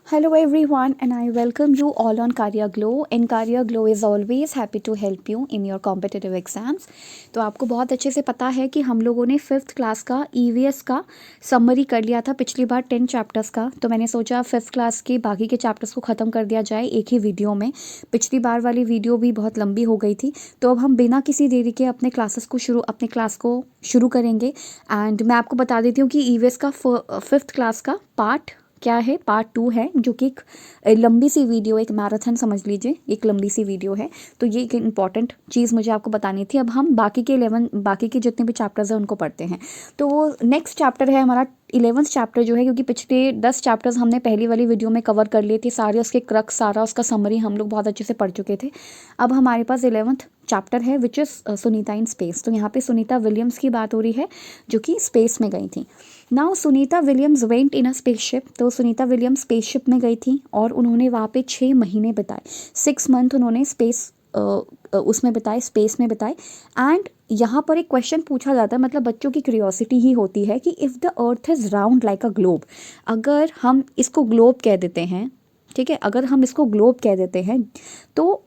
Hello everyone and I welcome you all on Career Glow and Career Glow is always happy to help you in your competitive exams। तो आपको बहुत अच्छे से पता है कि हम लोगों ने 5th क्लास का EVS का समरी कर लिया था पिछली बार 10 चैप्टर्स का। तो मैंने सोचा 5th क्लास के बाकी के चैप्टर्स को ख़त्म कर दिया जाए एक ही वीडियो में। पिछली बार वाली वीडियो भी बहुत लंबी हो गई थी, तो अब हम बिना किसी देरी के अपने क्लास को शुरू करेंगे। एंड मैं आपको बता देती हूँ कि EVS का 5th क्लास का पार्ट क्या है, पार्ट 2 है, जो कि एक लंबी सी वीडियो, एक मैराथन समझ लीजिए, एक लंबी सी वीडियो है। तो ये एक इंपॉर्टेंट चीज़ मुझे आपको बतानी थी। अब हम बाकी के जितने भी चैप्टर्स हैं उनको पढ़ते हैं। तो वो नेक्स्ट चैप्टर है हमारा 11th चैप्टर जो है, क्योंकि पिछले 10 चैप्टर्स हमने पहली वाली वीडियो में कवर कर लिए थे, सारे उसके क्रक्स, सारा उसका समरी हम लोग बहुत अच्छे से पढ़ चुके थे। अब हमारे पास 11th चैप्टर है which is Sunita in space. तो यहाँ पे सुनीता विलियम्स की बात हो रही है जो कि स्पेस में गई थी। Now Sunita Williams went in a spaceship. तो सुनीता विलियम्स स्पेसशिप में गई थी और उन्होंने वहाँ पे 6 महीने बिताए, 6 मंथ उन्होंने उसमें बिताए, स्पेस में बिताए। एंड यहाँ पर एक क्वेश्चन पूछा जाता है, मतलब बच्चों की क्यूरियोसिटी ही होती है कि if the earth is round like a globe, अगर हम इसको ग्लोब कह देते हैं, ठीक है, अगर हम इसको ग्लोब कह देते हैं तो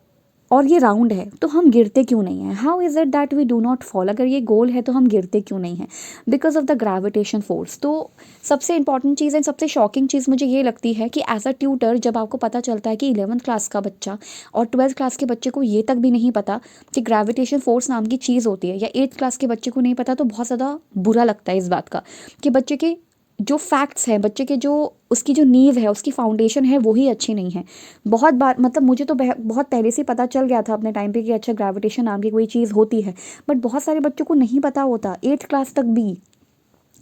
और ये राउंड है, तो हम गिरते क्यों नहीं हैं? How is it that we do not fall? अगर ये गोल है तो हम गिरते क्यों नहीं हैं? Because of the gravitation force. तो सबसे इंपॉर्टेंट चीज़ एंड सबसे शॉकिंग चीज़ मुझे ये लगती है कि एज अ ट्यूटर जब आपको पता चलता है कि 11th क्लास का बच्चा और 12th क्लास के बच्चे को ये तक भी नहीं पता कि ग्रेविटेशन फोर्स नाम की चीज़ होती है, या 8th क्लास के बच्चे को नहीं पता, तो बहुत ज़्यादा बुरा लगता है इस बात का कि बच्चे के जो फैक्ट्स हैं, बच्चे के जो उसकी जो नींव है, उसकी फाउंडेशन है, वो ही अच्छी नहीं है। बहुत बार, मतलब मुझे तो बहुत पहले से पता चल गया था अपने टाइम पे कि अच्छा ग्रेविटेशन नाम की कोई चीज़ होती है, बट बहुत सारे बच्चों को नहीं पता होता, 8th क्लास तक भी।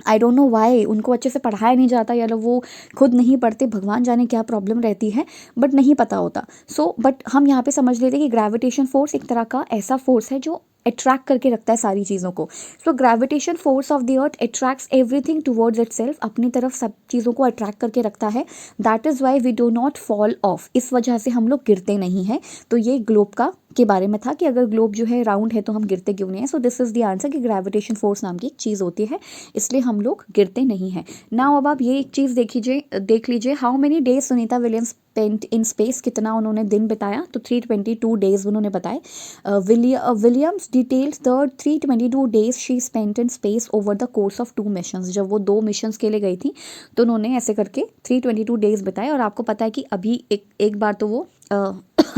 आई डोंट नो वाई उनको अच्छे से पढ़ाया नहीं जाता, या वो खुद नहीं पढ़ते, भगवान जाने क्या प्रॉब्लम रहती है, बट नहीं पता होता। बट हम यहाँ पे समझ लेते हैं कि ग्रेविटेशन फोर्स एक तरह का ऐसा फोर्स है जो अट्रैक्ट करके रखता है सारी चीज़ों को। So gravitation force of the earth attracts everything towards itself, अपनी तरफ सब चीज़ों को अट्रैक्ट करके रखता है। That is why we do not fall off, इस वजह से हम लोग गिरते नहीं हैं। तो ये ग्लोब के बारे में था कि अगर ग्लोब जो है राउंड है तो हम गिरते क्यों नहीं हैं। So this is the answer कि ग्रेविटेशन फोर्स नाम की एक चीज़ होती है, इसलिए हम लोग गिरते नहीं हैं। नाउ अब आप ये एक चीज़ देख लीजिए, how many days Sunita Williams spent in space, कितना उन्होंने दिन बिताया, तो 322 डेज उन्होंने बताए। Williams details the 322 days she spent in space over the course of 2 missions. जब वो 2 मिशंस के लिए गई थी तो उन्होंने ऐसे करके 322 डेज बताए। और आपको पता है कि अभी एक बार तो वो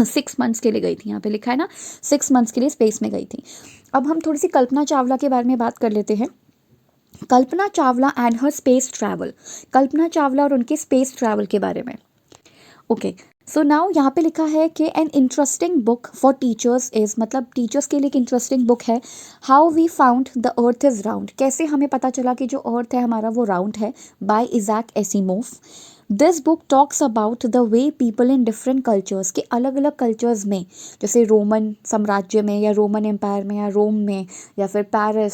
6 मंथ्स के लिए गई थी, यहाँ पे लिखा है ना, 6 मंथ्स के लिए स्पेस में गई थी। अब हम थोड़ी सी कल्पना चावला के बारे में बात कर लेते हैं। Kalpana Chawla and her space travel, Kalpana Chawla और उनके स्पेस ट्रैवल के बारे में। ओके, सो नाउ यहाँ पे लिखा है कि an interesting book for teachers is, मतलब टीचर्स के लिए एक इंटरेस्टिंग बुक है, how we found the earth is round, कैसे हमें पता चला कि जो अर्थ है हमारा वो राउंड है, by Isaac Asimov. This book talks about the way people in different cultures, के अलग अलग कल्चर्स में, जैसे रोमन साम्राज्य में या रोमन एम्पायर में या रोम में या फिर पेरिस,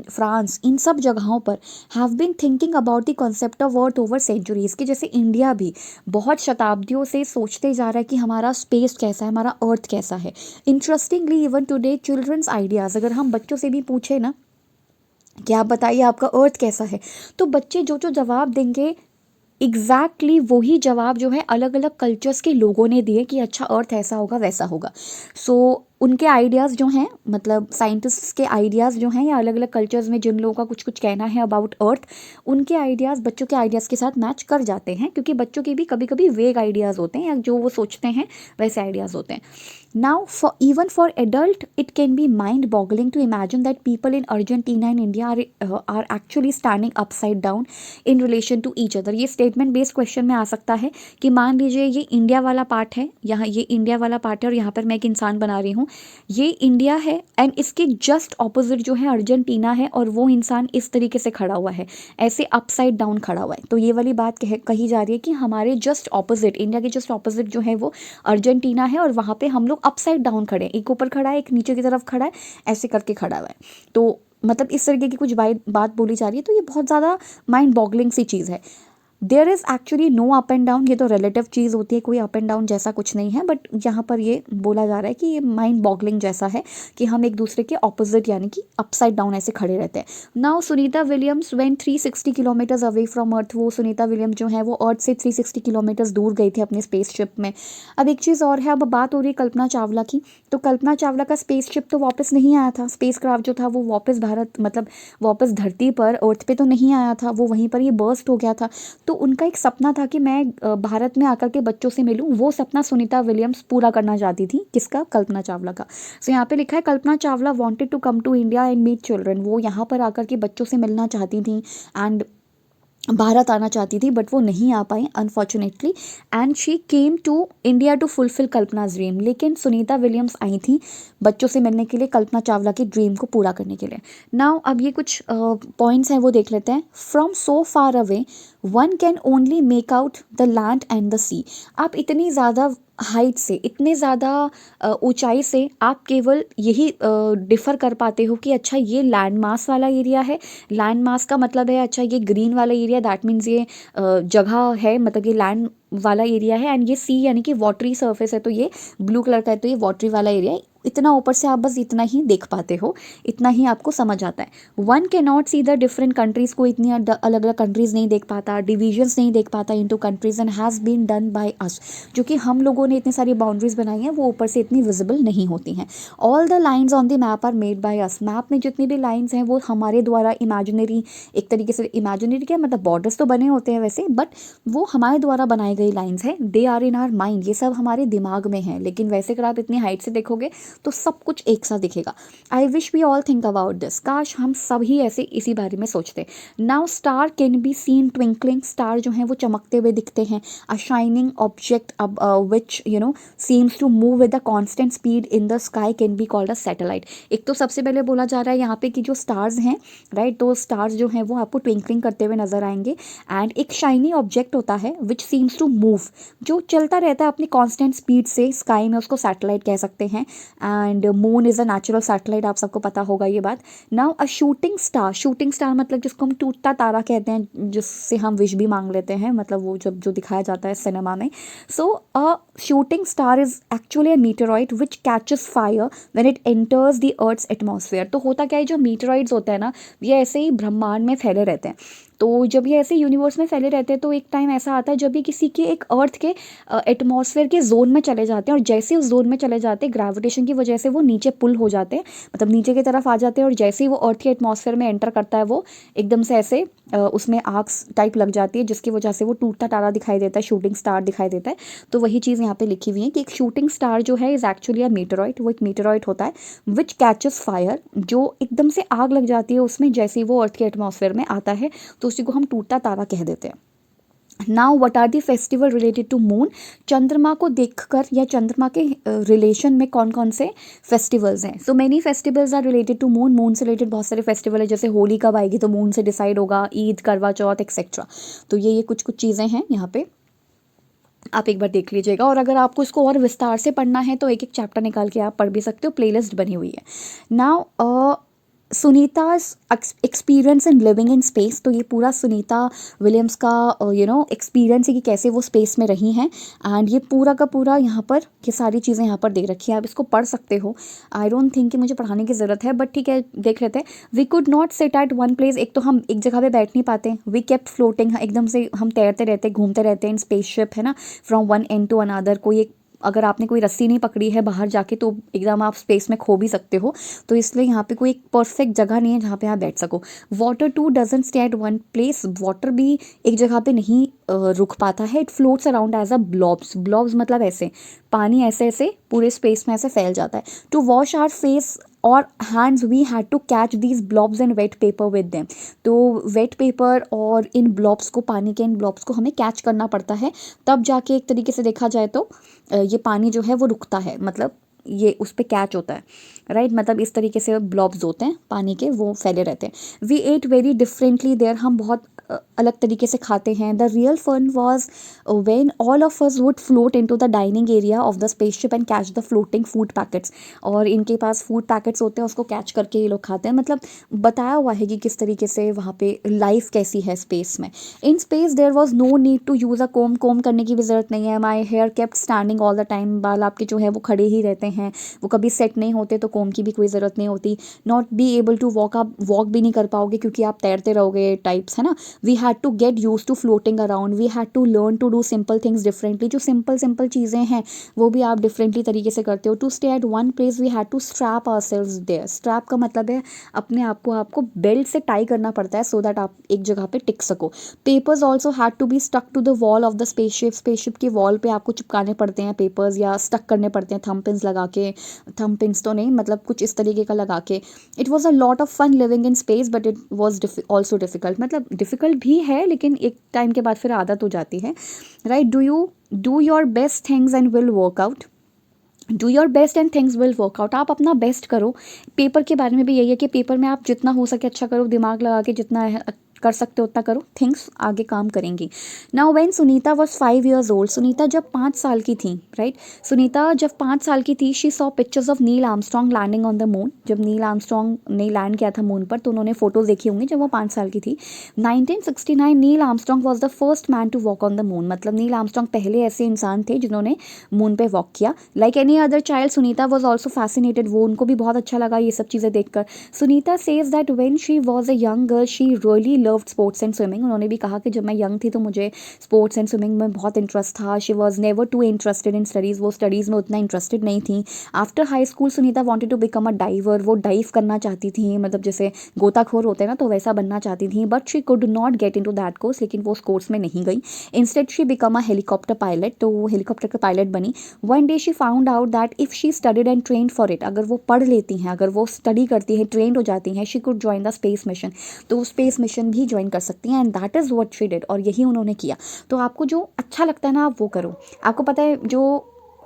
फ्रांस, इन सब जगहों पर have been thinking about the concept of earth over centuries, कि जैसे इंडिया भी बहुत शताब्दियों से सोचते जा रहा है कि हमारा स्पेस कैसा है, हमारा अर्थ कैसा है। Interestingly even today children's ideas, अगर हम बच्चों से भी पूछे ना कि आप बताइए आपका अर्थ कैसा है, तो बच्चे जो जो जवाब देंगे एग्जैक्टली वही जवाब जो है अलग अलग कल्चर्स के लोगों ने दिए कि अच्छा अर्थ ऐसा होगा वैसा होगा। उनके आइडियाज़ जो हैं, मतलब साइंटिस्ट्स के आइडियाज़ जो हैं, या अलग अलग कल्चर्स में जिन लोगों का कुछ कुछ कहना है अबाउट अर्थ, उनके आइडियाज़ बच्चों के आइडियाज़ के साथ मैच कर जाते हैं, क्योंकि बच्चों के भी कभी कभी वेग आइडियाज़ होते हैं, या जो वो सोचते हैं वैसे आइडियाज़ होते हैं। Now for adult it can be mind boggling to imagine that people in Argentina and India are actually standing upside down in relation to each other। ये स्टेटमेंट बेस्ड क्वेश्चन में आ सकता है कि मान लीजिए ये इंडिया वाला पार्ट है, यहाँ ये इंडिया वाला पार्ट है और यहाँ पर मैं एक इंसान बना रही हूँ, ये इंडिया है एंड इसके जस्ट ऑपोजिट जो है अर्जेंटीना है, और वो इंसान इस तरीके से खड़ा हुआ है, ऐसे अपसाइड डाउन खड़ा हुआ है। तो ये वाली बात कही जा रही है कि हमारे जस्ट ऑपोजिट, इंडिया के जस्ट ऑपोजिट जो है वो अर्जेंटीना है, और वहाँ पे हम लोग अपसाइड डाउन खड़े हैं, एक ऊपर खड़ा है एक नीचे की तरफ खड़ा है, ऐसे करके खड़ा हुआ है। तो मतलब इस तरीके की कुछ बात बोली जा रही है, तो ये बहुत ज़्यादा माइंड बॉगलिंग सी चीज़ है। There is actually no up and down, ये तो रिलेटिव चीज़ होती है, कोई अप एंड डाउन जैसा कुछ नहीं है, बट यहाँ पर ये बोला जा रहा है कि ये माइंड बॉगलिंग जैसा है कि हम एक दूसरे के ऑपोजिट यानी कि अपसाइड डाउन ऐसे खड़े रहते हैं। Now Sunita Williams went 360 kilometres away from earth, वो सुनीता विलियम्स जो है वो अर्थ से 360 किलोमीटर्स दूर गई थी अपने स्पेसशिप में। अब एक चीज़ और है, अब बात हो रही है कल्पना चावला की, तो कल्पना चावला का स्पेसशिप तो वापस नहीं आया था, स्पेस क्राफ्ट जो था वो वापस भारत मतलब वापस धरती पर अर्थ पे तो नहीं आया था, वो वहीं पर ये बर्स्ट हो गया था। तो उनका एक सपना था कि मैं भारत में आकर के बच्चों से मिलूं, वो सपना सुनीता विलियम्स पूरा करना चाहती थी, किसका? कल्पना चावला का। सो यहाँ पे लिखा है Kalpana Chawla wanted to come to India and meet children, वो यहाँ पर आकर के बच्चों से मिलना चाहती थी एंड भारत आना चाहती थी, बट वो नहीं आ पाई unfortunately, and she came to India to fulfil Kalpana's dream. लेकिन सुनीता विलियम्स आई थी बच्चों से मिलने के लिए, कल्पना चावला के ड्रीम को पूरा करने के लिए। नाउ अब ये कुछ पॉइंट्स हैं वो देख लेते हैं। From so far away one can only make out the land and the sea. आप इतनी ज़्यादा हाइट से, इतने ज़्यादा ऊंचाई से आप केवल यही डिफ़र कर पाते हो कि अच्छा ये लैंड मास वाला एरिया है, लैंड मास का मतलब है अच्छा ये ग्रीन वाला एरिया, दैट मीन्स ये जगह है, मतलब ये लैंड वाला एरिया है, एंड ये सी यानी कि वाटरी सरफेस है, तो ये ब्लू कलर का है, तो ये वाटरी वाला एरिया है। इतना ऊपर से आप बस इतना ही देख पाते हो, इतना ही आपको समझ आता है। वन के not see the different countries को इतनी अलग अलग कंट्रीज़ नहीं देख पाता, डिविजन्स नहीं देख पाता into countries, and has been done by us, जो कि हम लोगों ने इतनी सारी बाउंड्रीज बनाई हैं वो ऊपर से इतनी विजिबल नहीं होती हैं। All the lines on the map are made by us, map में जितनी भी लाइन्स हैं वो हमारे द्वारा इमेजिनरी, एक तरीके से इमेजिनरी क्या मतलब बॉर्डर्स तो बने होते हैं वैसे, बट वो हमारे द्वारा बनाई गई लाइन्स हैं, they are in our mind, ये सब हमारे दिमाग में है। लेकिन वैसे अगर आप इतनी हाइट से देखोगे तो सब कुछ एक सा दिखेगा। I wish we all think about this, काश हम सभी ऐसे इसी बारे में सोचते। Now star can be seen twinkling, star जो हैं वो चमकते हुए दिखते हैं। A shining object which seems to move with a constant speed in the sky can be called a satellite. एक तो सबसे पहले बोला जा रहा है यहाँ पे कि जो स्टार्स हैं, राइट, तो स्टार्स जो हैं वो आपको ट्विंकलिंग करते हुए नजर आएंगे। एंड एक शाइनी ऑब्जेक्ट होता है विच सीम्स टू मूव, जो चलता रहता है अपनी कॉन्स्टेंट स्पीड से स्काई में, उसको सैटेलाइट कह सकते हैं। And moon is a natural satellite, आप सबको पता होगा ये बात। नाउ अ शूटिंग स्टार, शूटिंग स्टार मतलब जिसको हम टूटता तारा कहते हैं, जिससे हम विश भी मांग लेते हैं, मतलब वो जब जो दिखाया जाता है सिनेमा में। So a shooting star is actually a meteoroid which catches fire when it enters the earth's atmosphere. तो होता क्या है, जो मीटेरॉइड्स होते हैं ना, ये ऐसे ही ब्रह्मांड में फैले रहते हैं। तो जब ये ऐसे यूनिवर्स में फैले रहते हैं तो एक टाइम ऐसा आता है जब ये किसी के एक अर्थ के एटमॉस्फेयर के जोन में चले जाते हैं, और जैसे उस जोन में चले जाते हैं ग्रेविटेशन की वजह से वो नीचे पुल हो जाते हैं, मतलब नीचे की तरफ आ जाते हैं, और जैसे ही वो अर्थ के एटमॉस्फेयर में एंटर करता है वो एकदम से ऐसे उसमें आग टाइप लग जाती है, जिसकी वजह से वो टूटता तारा दिखाई देता है, शूटिंग स्टार दिखाई देता है। तो वही चीज़ यहाँ पे लिखी हुई है कि एक शूटिंग स्टार जो है इज़ एक्चुअली अ मीटेरॉइड, वो एक मीटेरॉइड होता है विच कैचेस फायर, जो एकदम से आग लग जाती है उसमें जैसे ही वो अर्थ के एटमॉस्फेयर में आता है, तो उसी को हम टूटता तारा कह देते हैं। Now what are the festival related to moon, चंद्रमा को देखकर या चंद्रमा के रिलेशन में कौन कौन से फेस्टिवल्स हैं। So many festivals are related to moon, moon से रिलेटेड बहुत सारे फेस्टिवल है, जैसे होली कब आएगी तो मून से डिसाइड होगा, ईद, करवा चौथ एक्सेट्रा। तो ये कुछ कुछ चीज़ें हैं यहाँ पे, आप एक बार देख लीजिएगा। और अगर आपको इसको और विस्तार से पढ़ना है तो एक एक चैप्टर निकाल के आप पढ़ भी सकते हो, प्लेलिस्ट बनी हुई है। Now Sunita's experience in living in space, तो ये पूरा सुनीता विलियम्स का एक्सपीरियंस है कि कैसे वो स्पेस में रही हैं, एंड ये पूरा का पूरा यहाँ पर ये सारी चीज़ें यहाँ पर दे रखी हैं, आप इसको पढ़ सकते हो। आई डोंट थिंक कि मुझे पढ़ाने की ज़रूरत है, बट ठीक है देख लेते हैं। We could not sit at one place, एक तो हम एक जगह पे बैठ नहीं पाते। वी केप्ट फ्लोटिंग, एकदम से हम तैरते रहते, घूमते रहते हैं इन स्पेसशिप, है ना, from one end to another. कोई एक अगर आपने कोई रस्सी नहीं पकड़ी है बाहर जाके तो एकदम आप स्पेस में खो भी सकते हो, तो इसलिए यहाँ पे कोई एक परफेक्ट जगह नहीं है जहाँ पे आप बैठ सको। Water too doesn't stay at one place, water भी एक जगह पे नहीं रुक पाता है। It floats around as a blobs, blobs मतलब ऐसे पानी ऐसे ऐसे पूरे स्पेस में ऐसे फैल जाता है। टू वॉश आवर फेस और hands we had to catch these blobs and wet paper with them, तो वेट पेपर और इन ब्लॉब्स को, पानी के इन ब्लॉब्स को हमें कैच करना पड़ता है, तब जाके एक तरीके से देखा जाए तो ये पानी जो है वो रुकता है, मतलब ये उस पर कैच होता है, राइट, मतलब इस तरीके से ब्लॉब्स होते हैं पानी के, वो फैले रहते हैं। We ate very differently there, हम बहुत अलग तरीके से खाते हैं। The real fun was when all of us would float into the dining area of the spaceship and catch the floating food packets. और इनके पास फूड पैकेट्स होते हैं, उसको कैच करके ये लोग खाते हैं। मतलब बताया हुआ है कि किस तरीके से वहाँ पे लाइफ कैसी है स्पेस में। In space there was no need to use a comb करने की भी ज़रूरत नहीं है। My hair kept standing all the time, बाल आपके जो है वो खड़े ही रहते हैं, वो कभी सेट नहीं होते, तो कोम की भी कोई ज़रूरत नहीं होती। Not be able to walk, आप वॉक भी नहीं कर पाओगे क्योंकि आप तैरते रहोगे टाइप्स, है ना। We had to get use to floating around, we had to learn to do simple things differently. जो सिंपल चीज़ें हैं वो भी आप डिफरेंटली तरीके से करते हो। To stay at one place we had to strap ourselves there. Strap का मतलब है अपने आप को आपको बेल्ट से टाई करना पड़ता है सो दैट आप एक जगह पे टिक सको। Papers also had to be stuck to the wall of the spaceship. Spaceship के वॉल पे आपको चिपकाने पड़ते हैं पेपर्स, या स्टक करने पड़ते हैं थंब पिन्स लगा के। थंब पिन्स तो नहीं, मतलब कुछ इस तरीके का लगा के। It was a lot of fun living in space but it was also difficult. मतलब डिफिकल्ट भी है लेकिन एक टाइम के बाद फिर आदत हो जाती है, right. Do you do your best things and will work out. Do your best and things will work out. आप अपना बेस्ट करो। पेपर के बारे में भी यही है कि पेपर में आप जितना हो सके अच्छा करो, दिमाग लगा के जितना कर सकते हो उतना करो, थिंग्स आगे काम करेंगी। Now when Sunita was 5 years old, Sunita जब 5 साल की थी, राइट। सुनीता जब 5 साल की थी, she saw pictures of Neil Armstrong landing on the moon. जब नील आर्मस्ट्रॉन्ग ने लैंड किया था मून पर तो उन्होंने फोटोज देखी होंगी जब वो 5 साल की थी। 1969 Neil Armstrong was the first man to walk on the moon. मतलब नील आर्मस्ट्रॉन्ग पहले ऐसे इंसान थे जिन्होंने मून पे वॉक किया। Like any other child Sunita was also fascinated, वो उनको भी बहुत अच्छा लगा ये सब चीज़ें देखकर। Sunita says that when she was a young girl she really loved sports and swimming. उन्होंने भी कहा कि जब मैं यंग थी तो मुझे स्पोर्ट्स एंड स्विमिंग में बहुत इंटरेस्ट था। She was never too interested in studies, वो स्टडीज़ में उतना इंटरेस्टेड नहीं थी। After high school Sunita wanted to become a diver, वो डाइव करना चाहती थी, मतलब जैसे गोताखोर होते हैं ना, तो वैसा बनना चाहती थी। But she could not get into that course, लेकिन वो उस कोर्स में नहीं गई। Instead she became a helicopter pilot, तो वो हेलीकॉप्टर का पायलट बनी। One day she found out that if she studied and train for it, अगर वो पढ़ लेती हैं, अगर वो स्टडी करती हैं, ट्रेंड हो जाती हैं, she could join the space mission, तो स्पेस मिशन भी ज्वाइन कर सकती हैं। And that is what she did, और यही उन्होंने किया। तो आपको जो अच्छा लगता है ना आप वो करो। आपको पता है जो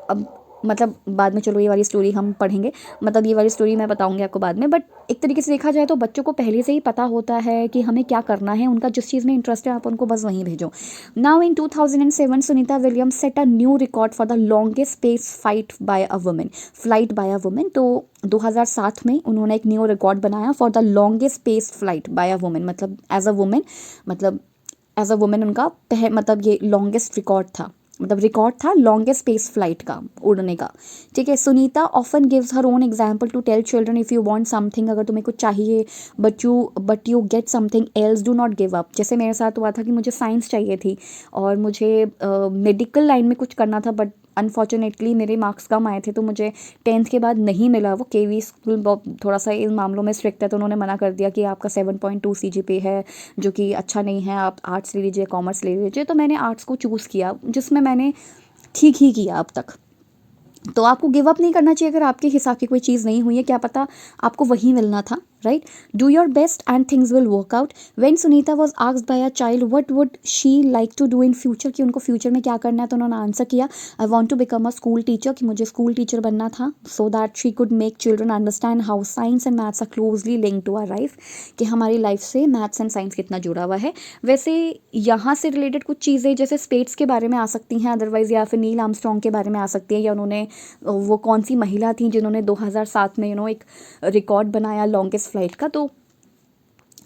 अब मतलब बाद में, चलो ये वाली स्टोरी हम पढ़ेंगे, मतलब ये वाली स्टोरी मैं बताऊंगी आपको बाद में। बट एक तरीके से देखा जाए तो बच्चों को पहले से ही पता होता है कि हमें क्या करना है, उनका जिस चीज़ में इंटरेस्ट है आप उनको बस वहीं भेजो। Now in 2007 Sunita Williams set a new record for the longest space flight by a women. तो 2007 में उन्होंने एक न्यू रिकॉर्ड बनाया for the longest space flight by a women, मतलब एज अ वुमेन, मतलब एज अ वुमेन उनका मतलब ये लॉन्गेस्ट रिकॉर्ड था, मतलब रिकॉर्ड था लॉन्गेस्ट स्पेस फ्लाइट का, उड़ने का। ठीक है। Sunita often gives her own example to tell children if you want something, अगर तुम्हें कुछ चाहिए but you get something else, do not give up. जैसे मेरे साथ हुआ था कि मुझे साइंस चाहिए थी और मुझे मेडिकल लाइन में कुछ करना था, बट अनफॉर्चुनेटली मेरे मार्क्स कम आए थे तो मुझे 10th के बाद नहीं मिला। वो केवी स्कूल थोड़ा सा इन मामलों में स्ट्रिक्ट है, तो उन्होंने मना कर दिया कि आपका 7.2 CGPA है जो कि अच्छा नहीं है, आप आर्ट्स ले लीजिए, कॉमर्स ले लीजिए। तो मैंने आर्ट्स को चूज़ किया, जिसमें मैंने ठीक ही किया अब तक। तो आपको गिव अप नहीं करना चाहिए अगर आपके हिसाब की कोई चीज़ नहीं हुई है, क्या पता आपको वही मिलना था, right. Do your best and things will work out. When Sunita was asked by a child what would she like to do in future, कि उनको फ्यूचर में क्या करना है, तो उन्होंने आंसर किया I want to become a school teacher, कि मुझे स्कूल टीचर बनना था, so that she could make children understand how science and maths are closely link to our life, कि हमारी लाइफ से मैथ्स एंड साइंस कितना जुड़ा हुआ है। वैसे यहाँ से रिलेटेड कुछ चीज़ें जैसे स्पेस के बारे में आ सकती हैं अदरवाइज़, या फिर नील आर्मस्ट्रॉन्ग के बारे में आ सकती है, या उन्होंने वो कौन सी महिला थी जिन्होंने 2007 में एक रिकॉर्ड बनाया लॉन्गेस्ट फ्लाइट का, तो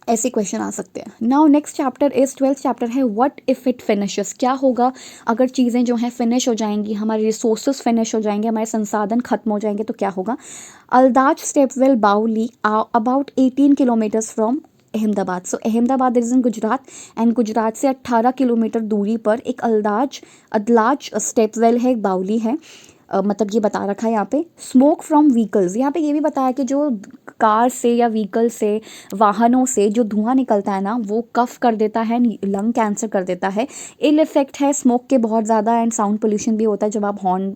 ऐसे क्वेश्चन आ सकते हैं। Now next chapter is 12th chapter है व्हाट इफ़ इट फिनिशेस, क्या होगा अगर चीज़ें जो हैं फिनिश हो जाएंगी, हमारे रिसोर्सेज फिनिश हो जाएंगे, हमारे संसाधन खत्म हो जाएंगे, तो क्या होगा। अल्दाज स्टेपवेल बाउली about 18 kilometres from Ahmedabad. So Ahmedabad is in Gujarat, and Gujarat से 18 किलोमीटर दूरी पर एक अदलाज स्टेपवेल है, एक बाउली है। मतलब ये बता रखा है यहाँ पे। स्मोक फ्रॉम व्हीकल्स, यहाँ पे ये भी बताया कि जो कार से या व्हीकल से, वाहनों से जो धुआं निकलता है ना, वो कफ कर देता है, लंग कैंसर कर देता है। इल इफेक्ट है स्मोक के बहुत ज़्यादा, एंड साउंड पोल्यूशन भी होता है जब आप हॉर्न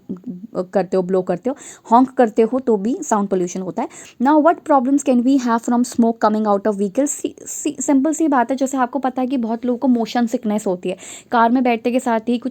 करते हो, ब्लो करते हो, हॉन्क करते हो तो भी साउंड पोल्यूशन होता है। Now what problems can we have from smoke coming out of vehicles? Simple सी बात है, जैसे आपको पता है कि बहुत लोगों को मोशन सिकनेस होती है, कार में बैठने के साथ ही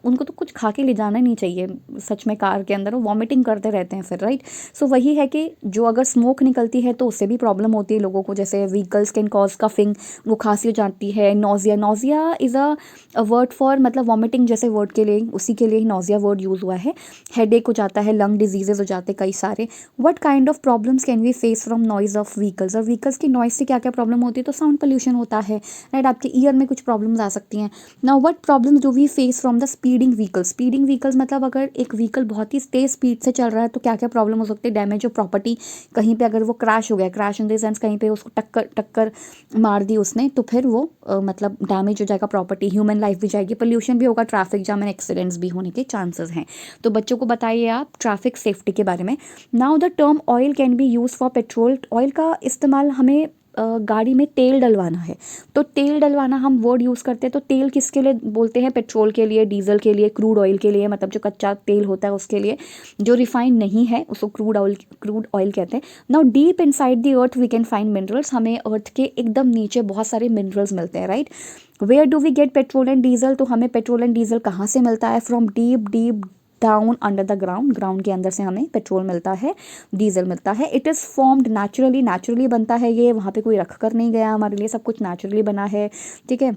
उनको तो कुछ खा के ले जाना नहीं चाहिए, सच में कार के अंदर वो वॉमिटिंग करते रहते हैं फिर, राइट। सो वही है कि जो अगर स्मोक निकलती है तो उससे भी प्रॉब्लम होती है लोगों को, जैसे व्हीकल्स कैन कॉज कफिंग, वो खांसी हो जाती है। Nausea, nausea is a word for, मतलब वॉमिटिंग जैसे वर्ड के लिए, उसी के लिए ही नोजिया वर्ड यूज़ हुआ है। हेडेक हो जाता है, लंग डिजीजेज हो जाते हैं कई सारे। What kind of problems can we face from noise of vehicles? और व्हीकल्स की नॉइज से क्या क्या प्रॉब्लम होती है? तो साउंड पोल्यूशन होता है, राइट। आपके ईयर में कुछ प्रॉब्लम्स आ सकती हैं। Now what problems do we face from the speeding vehicles? Speeding vehicles मतलब अगर एक व्हीकल बहुत ही तेज स्पीड से चल रहा है तो क्या क्या प्रॉब्लम हो सकती है? डैमेज ऑफ प्रॉपर्टी, कहीं पे अगर वो क्रैश हो गया, क्रैश इन द सेंस कहीं पे उसको टक्कर मार दी उसने, तो फिर वो मतलब डैमेज हो जाएगा प्रॉपर्टी, ह्यूमन लाइफ भी जाएगी, पोल्यूशन भी होगा, ट्रैफिक जाम एंड एक्सीडेंट्स भी होने के चांसेस हैं। तो बच्चों को बताइए आप ट्रैफिक सेफ्टी के बारे में। Now the term oil can be use for petrol. Oil का इस्तेमाल हमें गाड़ी में तेल डलवाना है, तो तेल डलवाना हम वर्ड यूज़ करते हैं। तो तेल किसके लिए बोलते हैं? पेट्रोल के लिए, डीजल के लिए, क्रूड ऑयल के लिए, मतलब जो कच्चा तेल होता है उसके लिए, जो रिफाइंड नहीं है उसको क्रूड ऑयल कहते हैं। Now deep inside the earth we can find minerals. हमें अर्थ के एकदम नीचे बहुत सारे मिनरल्स मिलते हैं, right. Where do we get petrol and diesel? तो हमें पेट्रोल एंड डीजल कहाँ से मिलता है? From deep deep down under the ground, ground के अंदर से हमें पेट्रोल मिलता है, डीजल मिलता है। It is formed naturally, naturally बनता है ये, वहाँ पे कोई रख कर नहीं गया हमारे लिए, सब कुछ नेचुरली बना है, ठीक है।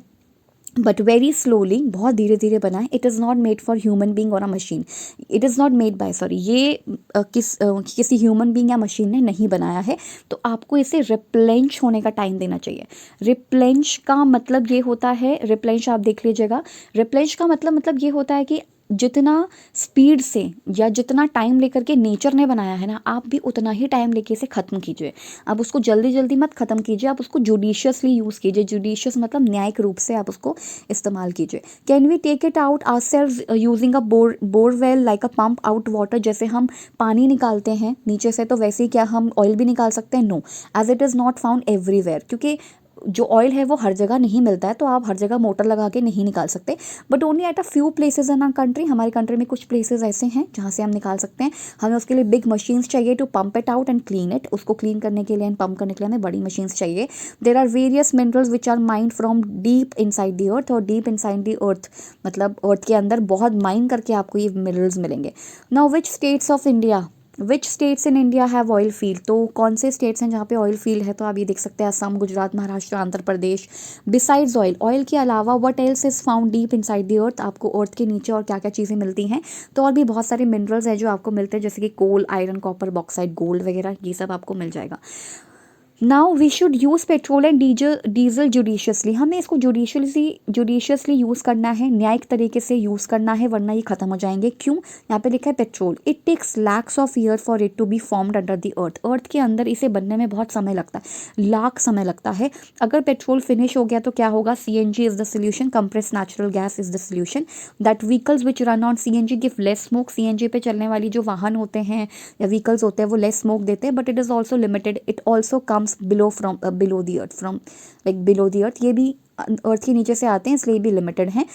बट वेरी स्लोली, बहुत धीरे धीरे बना है। It is not made for human being और a machine. It is not made by, sorry, ये किसी ह्यूमन बींग या मशीन ने नहीं बनाया है। तो आपको इसे रिप्लेनिश होने का टाइम देना चाहिए। रिप्लेनिश का मतलब ये होता है, रिप्लेनिश आप देख लीजिएगा, रिप्लेनिश का मतलब ये होता है कि जितना स्पीड से या जितना टाइम लेकर के नेचर ने बनाया है ना, आप भी उतना ही टाइम लेके इसे ख़त्म कीजिए। आप उसको जल्दी जल्दी मत ख़त्म कीजिए, आप उसको जुडिशियसली यूज़ कीजिए। जुडिशियस मतलब न्यायिक रूप से आप उसको इस्तेमाल कीजिए। Can we take it out ourselves using a borewell like a pump out water? जैसे हम पानी निकालते हैं नीचे से, तो वैसे ही क्या हम ऑयल भी निकाल सकते हैं? No, as it is not found everywhere, क्योंकि जो ऑयल है वो हर जगह नहीं मिलता है, तो आप हर जगह मोटर लगा के नहीं निकाल सकते। But only at a few places in our country, हमारी कंट्री में कुछ प्लेसेस ऐसे हैं जहाँ से हम निकाल सकते हैं। हमें उसके लिए बिग मशीन्स चाहिए to pump it out and clean it. उसको क्लीन करने के लिए एंड पंप करने के लिए हमें बड़ी मशीन्स चाहिए। There are various minerals which are mined from deep inside the earth, और डीप इनसाइड द अर्थ मतलब अर्थ के अंदर बहुत माइन करके आपको ये मिनरल्स मिलेंगे। Now which states of India, which states in India have oil field? तो कौन से स्टेट्स हैं जहाँ पे ऑयल फील्ड है? तो आप ये देख सकते हैं, Assam, Gujarat, Maharashtra, Andhra Pradesh. Besides oil, oil के अलावा what else is found deep inside the अर्थ? आपको अर्थ के नीचे और क्या क्या चीज़ें मिलती हैं? तो और भी बहुत सारे मिनरल्स हैं जो आपको मिलते हैं, जैसे कि coal, iron, copper, bauxite, gold वगैरह, ये सब आपको मिल जाएगा। Now we should use petrol and diesel judiciously. हमें इसको जुडिशियसली यूज़ करना है, न्यायिक तरीके से यूज़ करना है, वरना ये ख़त्म हो जाएंगे। क्यों? यहाँ पे लिखा है petrol, it takes lakhs of year for it to be formed under the earth. Earth के अंदर इसे बनने में बहुत समय लगता है, लाख समय लगता है। अगर पेट्रोल फिनिश हो गया तो क्या होगा? CNG is the solution, compressed natural gas is the solution. That vehicles which run on CNG give less smoke. CNG पे चलने वाली जो वाहन होते हैं या व्हीकल्स होते हैं वो लेस स्मोक देते हैं, but it is also limited, it also comes below from below the earth, from like below the earth, ये भी अर्थ के नीचे से आते हैं, इसलिए भी लिमिटेड हैं।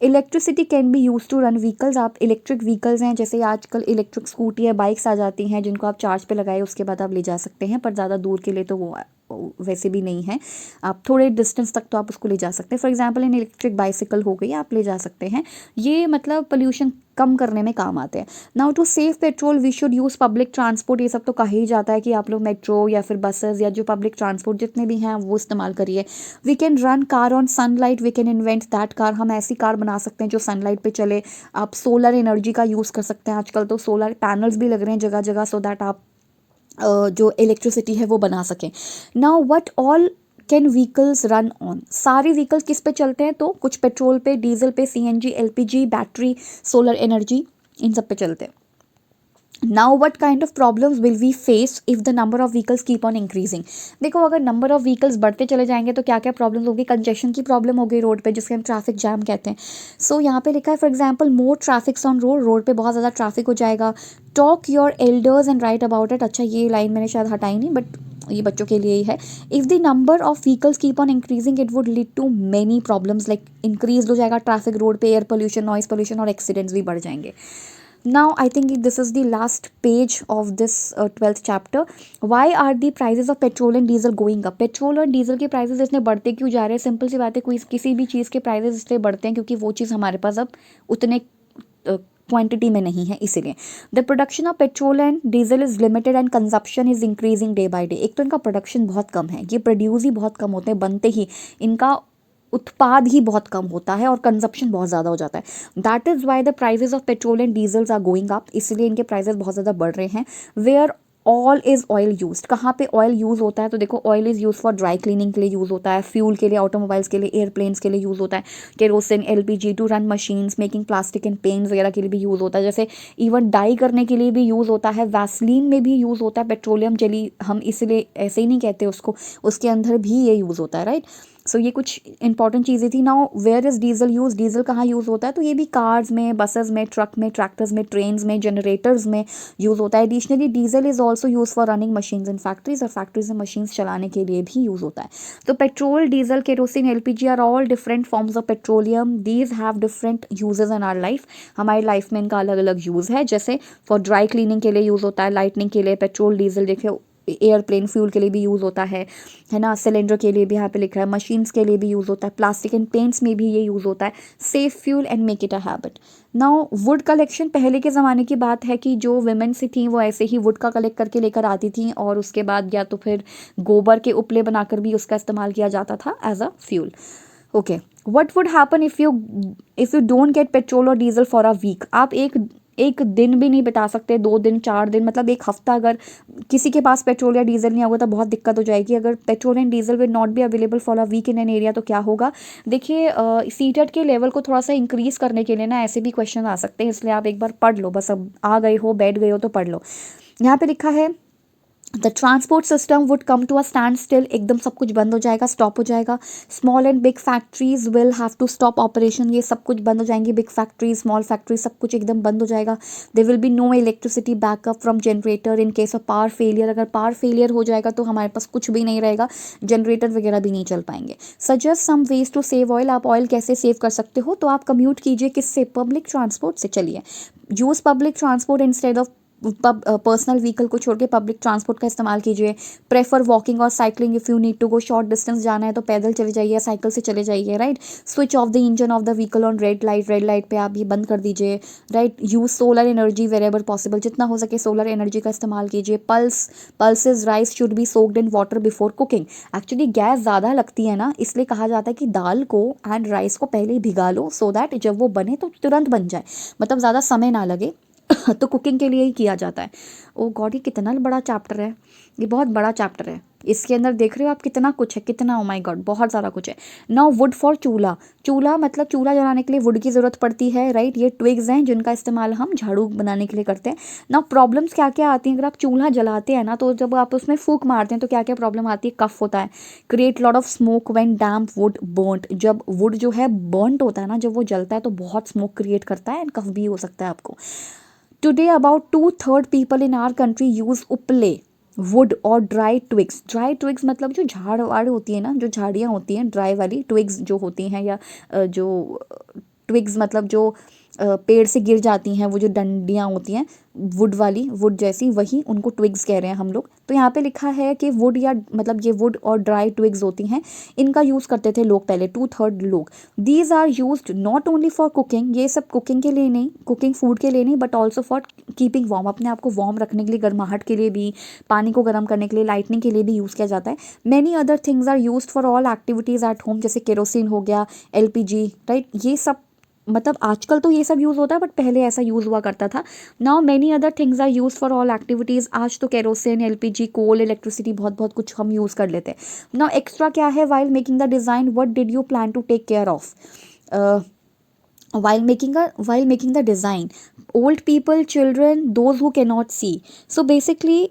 Electricity can be use to run vehicles. आप इलेक्ट्रिक व्हीकल्स हैं, जैसे आजकल इलेक्ट्रिक स्कूटी या बाइक्स आ जाती हैं जिनको आप चार्ज पे लगाए उसके बाद आप ले जा सकते हैं, पर ज़्यादा दूर के लिए तो वो वैसे भी नहीं है, आप थोड़े डिस्टेंस तक तो आप उसको ले जा सकते हैं। For example in electric bicycle हो गई, आप ले जा सकते हैं। ये मतलब पोल्यूशन कम करने में काम आते हैं। Now to save petrol we should use public transport. ये सब तो कहा ही जाता है कि आप लोग मेट्रो या फिर बसेस या जो पब्लिक ट्रांसपोर्ट जितने भी हैं वो इस्तेमाल करिए। We can run car on sunlight, we can invent that car. हम ऐसी कार बना सकते हैं जो सनलाइट पे चले। आप सोलर एनर्जी का यूज़ कर सकते हैं, आजकल तो सोलर पैनल्स भी लग रहे हैं जगह जगह, सो दैट आप जो इलेक्ट्रिसिटी है वो बना सकें। Now what all can vehicles run on? सारे व्हीकल्स किस पे चलते हैं? तो कुछ पेट्रोल पे, डीजल पे, CNG, LPG, battery, solar energy, इन सब पे चलते हैं। Now what kind of problems will we face if the number of vehicles keep on increasing? देखो, अगर नंबर ऑफ व्हीकल्स बढ़ते चले जाएंगे तो क्या क्या प्रॉब्लम्स होगी? कंजेशन की प्रॉब्लम होगी रोड पे, जिसके हम ट्रैफिक जैम कहते हैं। सो यहाँ पे लिखा है for example more traffics on road, road पे बहुत ज़्यादा ट्रैफिक हो जाएगा। Talk your elders and right about it. अच्छा, ये लाइन मैंने शायद हटाई नहीं, बट ये बच्चों के लिए ही है। If the number of vehicles keep on increasing it would lead to many problems, like increase हो जाएगा ट्रैफिक रोड पे, एयर पोल्यूशन, नॉइस पोल्यूशन और एक्सीडेंट्स भी बढ़ जाएंगे। Now I think this is the last page of this 12th chapter. Why are the prices of petrol and diesel going up? Petrol और diesel के prices इतने बढ़ते क्यों जा रहे हैं? सिंपल सी बात है, कोई किसी भी चीज़ के प्राइसेस इसलिए बढ़ते हैं क्योंकि वो चीज़ हमारे पास अब उतने क्वांटिटी में नहीं है, इसीलिए the production of petrol and diesel is limited and consumption is increasing day by day. एक तो इनका प्रोडक्शन बहुत कम है, ये प्रोड्यूस ही बहुत कम होते हैं, बनते ही इनका उत्पाद ही बहुत कम होता है और कंजप्शन बहुत ज़्यादा हो जाता है। That is why the prices of petrol and diesels are going up, इसलिए इनके प्राइजेस बहुत ज़्यादा बढ़ रहे हैं। Where all is oil use, कहाँ पे ऑयल यूज़ होता है? तो देखो, oil is use for dry cleaning के लिए यूज़ होता है, फ्यूल के लिए, ऑटोमोबाइल्स के लिए, एयरप्लेन्स के लिए यूज़ होता है, kerosene, LPG to run machines, making plastic and paints वगैरह के लिए भी यूज़ होता है, जैसे इवन डाई करने के लिए भी यूज़ होता है, वैसलीन में भी यूज़ होता है, पेट्रोलियम जेली हम इसलिए ऐसे ही नहीं कहते उसको, उसके अंदर भी ये यूज़ होता है, राइट। सो ये कुछ इंपॉर्टेंट चीज़ें थी। Now where is diesel use, diesel कहाँ यूज़ होता है? तो ये भी कार्स में, बसेस में, ट्रक में, ट्रैक्टर्स में, ट्रेन्स में, जनरेटर्स में यूज़ होता है। Additionally diesel is also use for running machines in factories, और फैक्ट्रीज में मशीन्स चलाने के लिए भी यूज़ होता है। तो petrol, diesel, kerosene, LPG are all different forms of petroleum. These have different usages in our life, हमारी लाइफ में इनका अलग अलग यूज़ है। जैसे फॉर ड्राई क्लीनिंग के लिए यूज़ होता है, लाइटनिंग के लिए पेट्रोल डीजल, देखिए एयरप्लेन फ्यूल के लिए भी यूज़ होता है ना, सिलेंडर के लिए भी यहाँ पे लिख रहा है, मशीन्स के लिए भी यूज़ होता है, प्लास्टिक एंड पेंट्स में भी ये यूज़ होता है। Safe fuel and make it a habit. Now would collection, पहले के ज़माने की बात है कि जो वुमेन सी थी वो ऐसे ही वुड का कलेक्ट करके लेकर आती थी, और उसके बाद या तो फिर गोबर के उपले बनाकर भी उसका इस्तेमाल किया जाता था as a fuel. Okay, what would happen if you don't get petrol और डीजल फॉर अ वीक। आप एक दिन भी नहीं बिता सकते, 2 दिन 4 दिन, मतलब एक हफ्ता अगर किसी के पास पेट्रोल या डीजल नहीं होगा तो बहुत दिक्कत हो जाएगी। अगर petrol and diesel will not be available for a week in an area तो क्या होगा? देखिए, सीटेट के लेवल को थोड़ा सा इंक्रीज़ करने के लिए ना ऐसे भी क्वेश्चन आ सकते हैं, इसलिए आप एक बार पढ़ लो, बस अब आ गए हो, बैठ गए हो तो पढ़ लो। यहाँ पे लिखा है the transport system would come to a standstill, एकदम सब कुछ बंद हो जाएगा, स्टॉप हो जाएगा। Small and big factories will have to stop operation, ये सब कुछ बंद हो जाएंगी, बिग फैक्ट्रीज, स्मॉल फैक्ट्रीज, सब कुछ एकदम बंद हो जाएगा। There will be no electricity backup from generator in case of power failure, अगर पावर फेलियर हो जाएगा तो हमारे पास कुछ भी नहीं रहेगा, जनरेटर वगैरह भी नहीं चल पाएंगे। Suggest some ways to save oil, आप ऑयल कैसे सेव कर सकते हो? तो आप कम्यूट कीजिए, किससे? पब्लिक ट्रांसपोर्ट से। चलिए, use public transport instead of personal vehicle को छोड़ के पब्लिक ट्रांसपोर्ट का इस्तेमाल कीजिए। प्रेफर वॉकिंग और cycling, if you need to go short distance जाना है तो पैदल चले जाइए, साइकिल से चले जाइए, right. Switch off the engine of the vehicle on red light, red light पे आप ये बंद कर दीजिए, right. Use solar energy wherever possible, जितना हो सके सोलर एनर्जी का इस्तेमाल कीजिए। Pulses rice should be soaked in water before cooking, actually gas ज़्यादा लगती है ना, इसलिए कहा जाता है कि दाल को एंड राइस को पहले ही भिगा लो, सो दैट जब वो बने तो तुरंत बन जाए, मतलब ज़्यादा समय ना लगे। तो कुकिंग के लिए ही किया जाता है। ओ गॉड, ये कितना बड़ा चैप्टर है, ये बहुत बड़ा चैप्टर है। इसके अंदर देख रहे हो आप कितना कुछ है, कितना, ओ माय गॉड, बहुत सारा कुछ है। नाउ वुड फॉर चूल्हा, चूल्हा मतलब चूल्हा जलाने के लिए वुड की ज़रूरत पड़ती है, राइट। ये ट्विग्स हैं जिनका इस्तेमाल हम झाड़ू बनाने के लिए करते हैं। नाउ प्रॉब्लम्स क्या क्या आती हैं अगर आप चूल्हा जलाते हैं ना, तो जब आप उसमें फूंक मारते हैं तो क्या क्या प्रॉब्लम आती है? कफ होता है, create lot of smoke when damp would burnt, जब वुड जो है बर्न्ट होता है ना, जब वो जलता है तो बहुत स्मोक क्रिएट करता है, एंड कफ भी हो सकता है आपको। Today about 2/3 people in our country use उपले, वुड और ड्राई ट्विग्स। ड्राई ट्विग्स मतलब जो झाड़ वाड़ होती है ना, जो झाड़ियाँ होती हैं, ड्राई वाली ट्विग्स जो होती हैं, या जो ट्विग्स मतलब जो पेड़ से गिर जाती हैं, वो जो डंडियाँ होती हैं वुड वाली, वुड जैसी, वही उनको ट्विग्स कह रहे हैं हम लोग। तो यहाँ पे लिखा है कि वुड, या मतलब ये वुड और ड्राई ट्विग्स होती हैं, इनका यूज़ करते थे लोग पहले, 2/3 लोग। These are used not only for cooking, ये सब कुकिंग के लिए नहीं, कुकिंग फूड के लिए नहीं, but also for keeping warm, अपने आप को वार्म रखने के लिए, गर्माहट के लिए भी, पानी को गर्म करने के लिए, लाइटनिंग के लिए भी यूज़ किया जाता है। Many other things are used for all activities at home, जैसे केरोसिन हो गया, एलपीजी, राइट। ये सब मतलब आजकल तो ये सब यूज़ होता है, बट पहले ऐसा यूज़ हुआ करता था। Now many other things are use for all activities, आज तो केरोसिन, एलपीजी, कोल, इलेक्ट्रिसिटी, बहुत बहुत कुछ हम यूज़ कर लेते हैं। नाउ एक्स्ट्रा क्या है? While making the design what did you plan to take care of? while making the design, old people, children, those who cannot see. So basically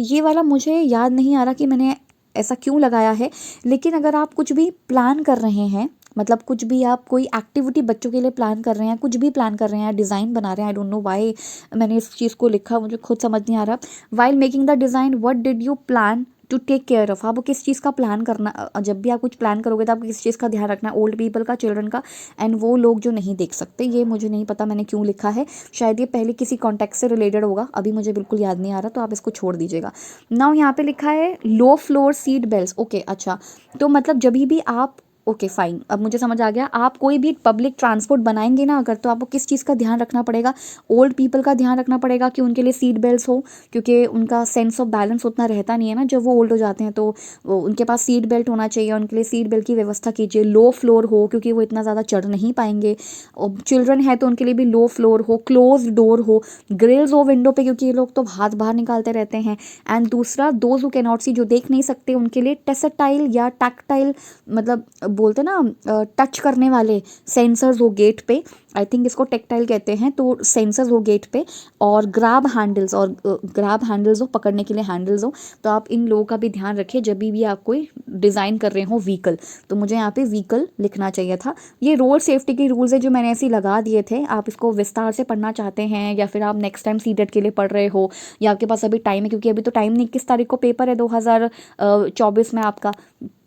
ये वाला मुझे याद नहीं आ रहा कि मैंने ऐसा क्यों लगाया है, लेकिन अगर आप कुछ भी प्लान कर रहे हैं, मतलब कुछ भी आप कोई एक्टिविटी बच्चों के लिए प्लान कर रहे हैं, कुछ भी प्लान कर रहे हैं, डिज़ाइन बना रहे हैं, आई डोंट नो व्हाई मैंने इस चीज़ को लिखा, मुझे खुद समझ नहीं आ रहा। While making the design what did you plan to take care of, आपको किस चीज़ का प्लान करना, जब भी आप कुछ प्लान करोगे तो आपको किस चीज़ का ध्यान रखना है, ओल्ड पीपल का, चिल्ड्रन का, एंड वो लोग जो नहीं देख सकते। ये मुझे नहीं पता मैंने क्यों लिखा है, शायद ये पहले किसी कॉन्टेक्स्ट से रिलेटेड होगा, अभी मुझे बिल्कुल याद नहीं आ रहा, तो आप इसको छोड़ दीजिएगा। नाउ यहाँ पे लिखा है low floor seat belt. Okay, अच्छा, तो मतलब जब भी आप, ओके फाइन, अब मुझे समझ आ गया। आप कोई भी पब्लिक ट्रांसपोर्ट बनाएंगे ना अगर, तो आपको किस चीज़ का ध्यान रखना पड़ेगा, ओल्ड पीपल का ध्यान रखना पड़ेगा कि उनके लिए सीट बेल्ट हो, क्योंकि उनका सेंस ऑफ बैलेंस उतना रहता नहीं है ना जब वो ओल्ड हो जाते हैं, तो उनके पास सीट बेल्ट होना चाहिए, उनके लिए सीट बेल्ट की व्यवस्था कीजिए। लो फ्लोर हो क्योंकि वो इतना ज़्यादा चढ़ नहीं पाएंगे, और चिल्ड्रन है तो उनके लिए भी लो फ्लोर हो, क्लोज डोर हो, ग्रिल्स हो विंडो पे क्योंकि ये लोग तो हाथ बाहर निकालते रहते हैं। एंड दूसरा, दोज हु कैन नॉट सी, जो देख नहीं सकते, उनके लिए टेक्टाइल या टैक्टाइल, मतलब बोलते ना टच करने वाले सेंसर्स हो गेट पे, आई थिंक इसको टेक्टाइल कहते हैं, तो सेंसर्स हो गेट पे, और ग्रैब हैंडल्स, और ग्रैब हैंडल्स हो, पकड़ने के लिए हैंडल्स हो। तो आप इन लोगों का भी ध्यान रखिए जब भी आप कोई डिज़ाइन कर रहे हो व्हीकल। तो मुझे यहाँ पे व्हीकल लिखना चाहिए था। ये रोड सेफ्टी के रूल्स है जो मैंने ऐसे ही लगा दिए थे, आप इसको विस्तार से पढ़ना चाहते हैं या फिर आप नेक्स्ट टाइम सीटेट के लिए पढ़ रहे हो, या आपके पास अभी टाइम है, क्योंकि अभी तो टाइम नहीं, 21 तारीख को पेपर है 2024 में आपका,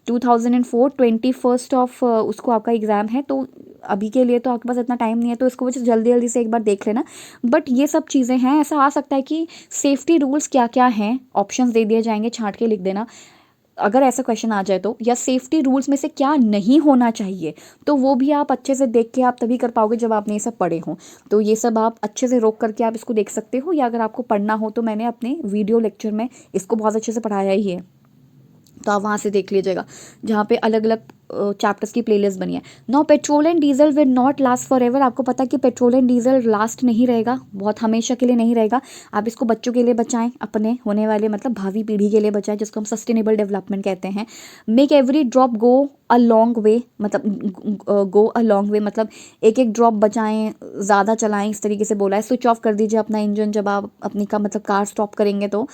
2004 21 ऑफ उसको आपका एग्ज़ाम है, तो अभी के लिए तो आपके पास इतना टाइम नहीं है, तो इसको बस जल्दी जल्दी से एक बार देख लेना। बट ये सब चीज़ें हैं, ऐसा आ सकता है कि सेफ्टी रूल्स क्या क्या हैं, ऑप्शंस दे दिए जाएंगे, छांट के लिख देना अगर ऐसा क्वेश्चन आ जाए तो, या सेफ्टी रूल्स में से क्या नहीं होना चाहिए, तो वो भी आप अच्छे से देख के आप तभी कर पाओगे जब आपने ये सब पढ़े हों। तो ये सब आप अच्छे से रोक करके आप इसको देख सकते हो, या अगर आपको पढ़ना हो तो मैंने अपने वीडियो लेक्चर में इसको बहुत अच्छे से पढ़ाया ही है, तो आप वहाँ से देख लीजिएगा, जहाँ पे अलग अलग चैप्टर्स की प्लेलिस्ट बनी है। No, petrol and diesel will not last for ever. आपको पता है कि पेट्रोल एंड डीजल लास्ट नहीं रहेगा, बहुत हमेशा के लिए नहीं रहेगा। आप इसको बच्चों के लिए बचाएं, अपने होने वाले मतलब भावी पीढ़ी के लिए बचाएं, जिसको हम सस्टेनेबल डेवलपमेंट कहते हैं। Make every drop go a long way, मतलब गो अ लॉन्ग वे, मतलब एक एक ड्रॉप बचाएं, ज़्यादा चलाएं, इस तरीके से बोला है। स्विच ऑफ कर दीजिए अपना इंजन जब आप अपनी का मतलब कार स्टॉप करेंगे, तो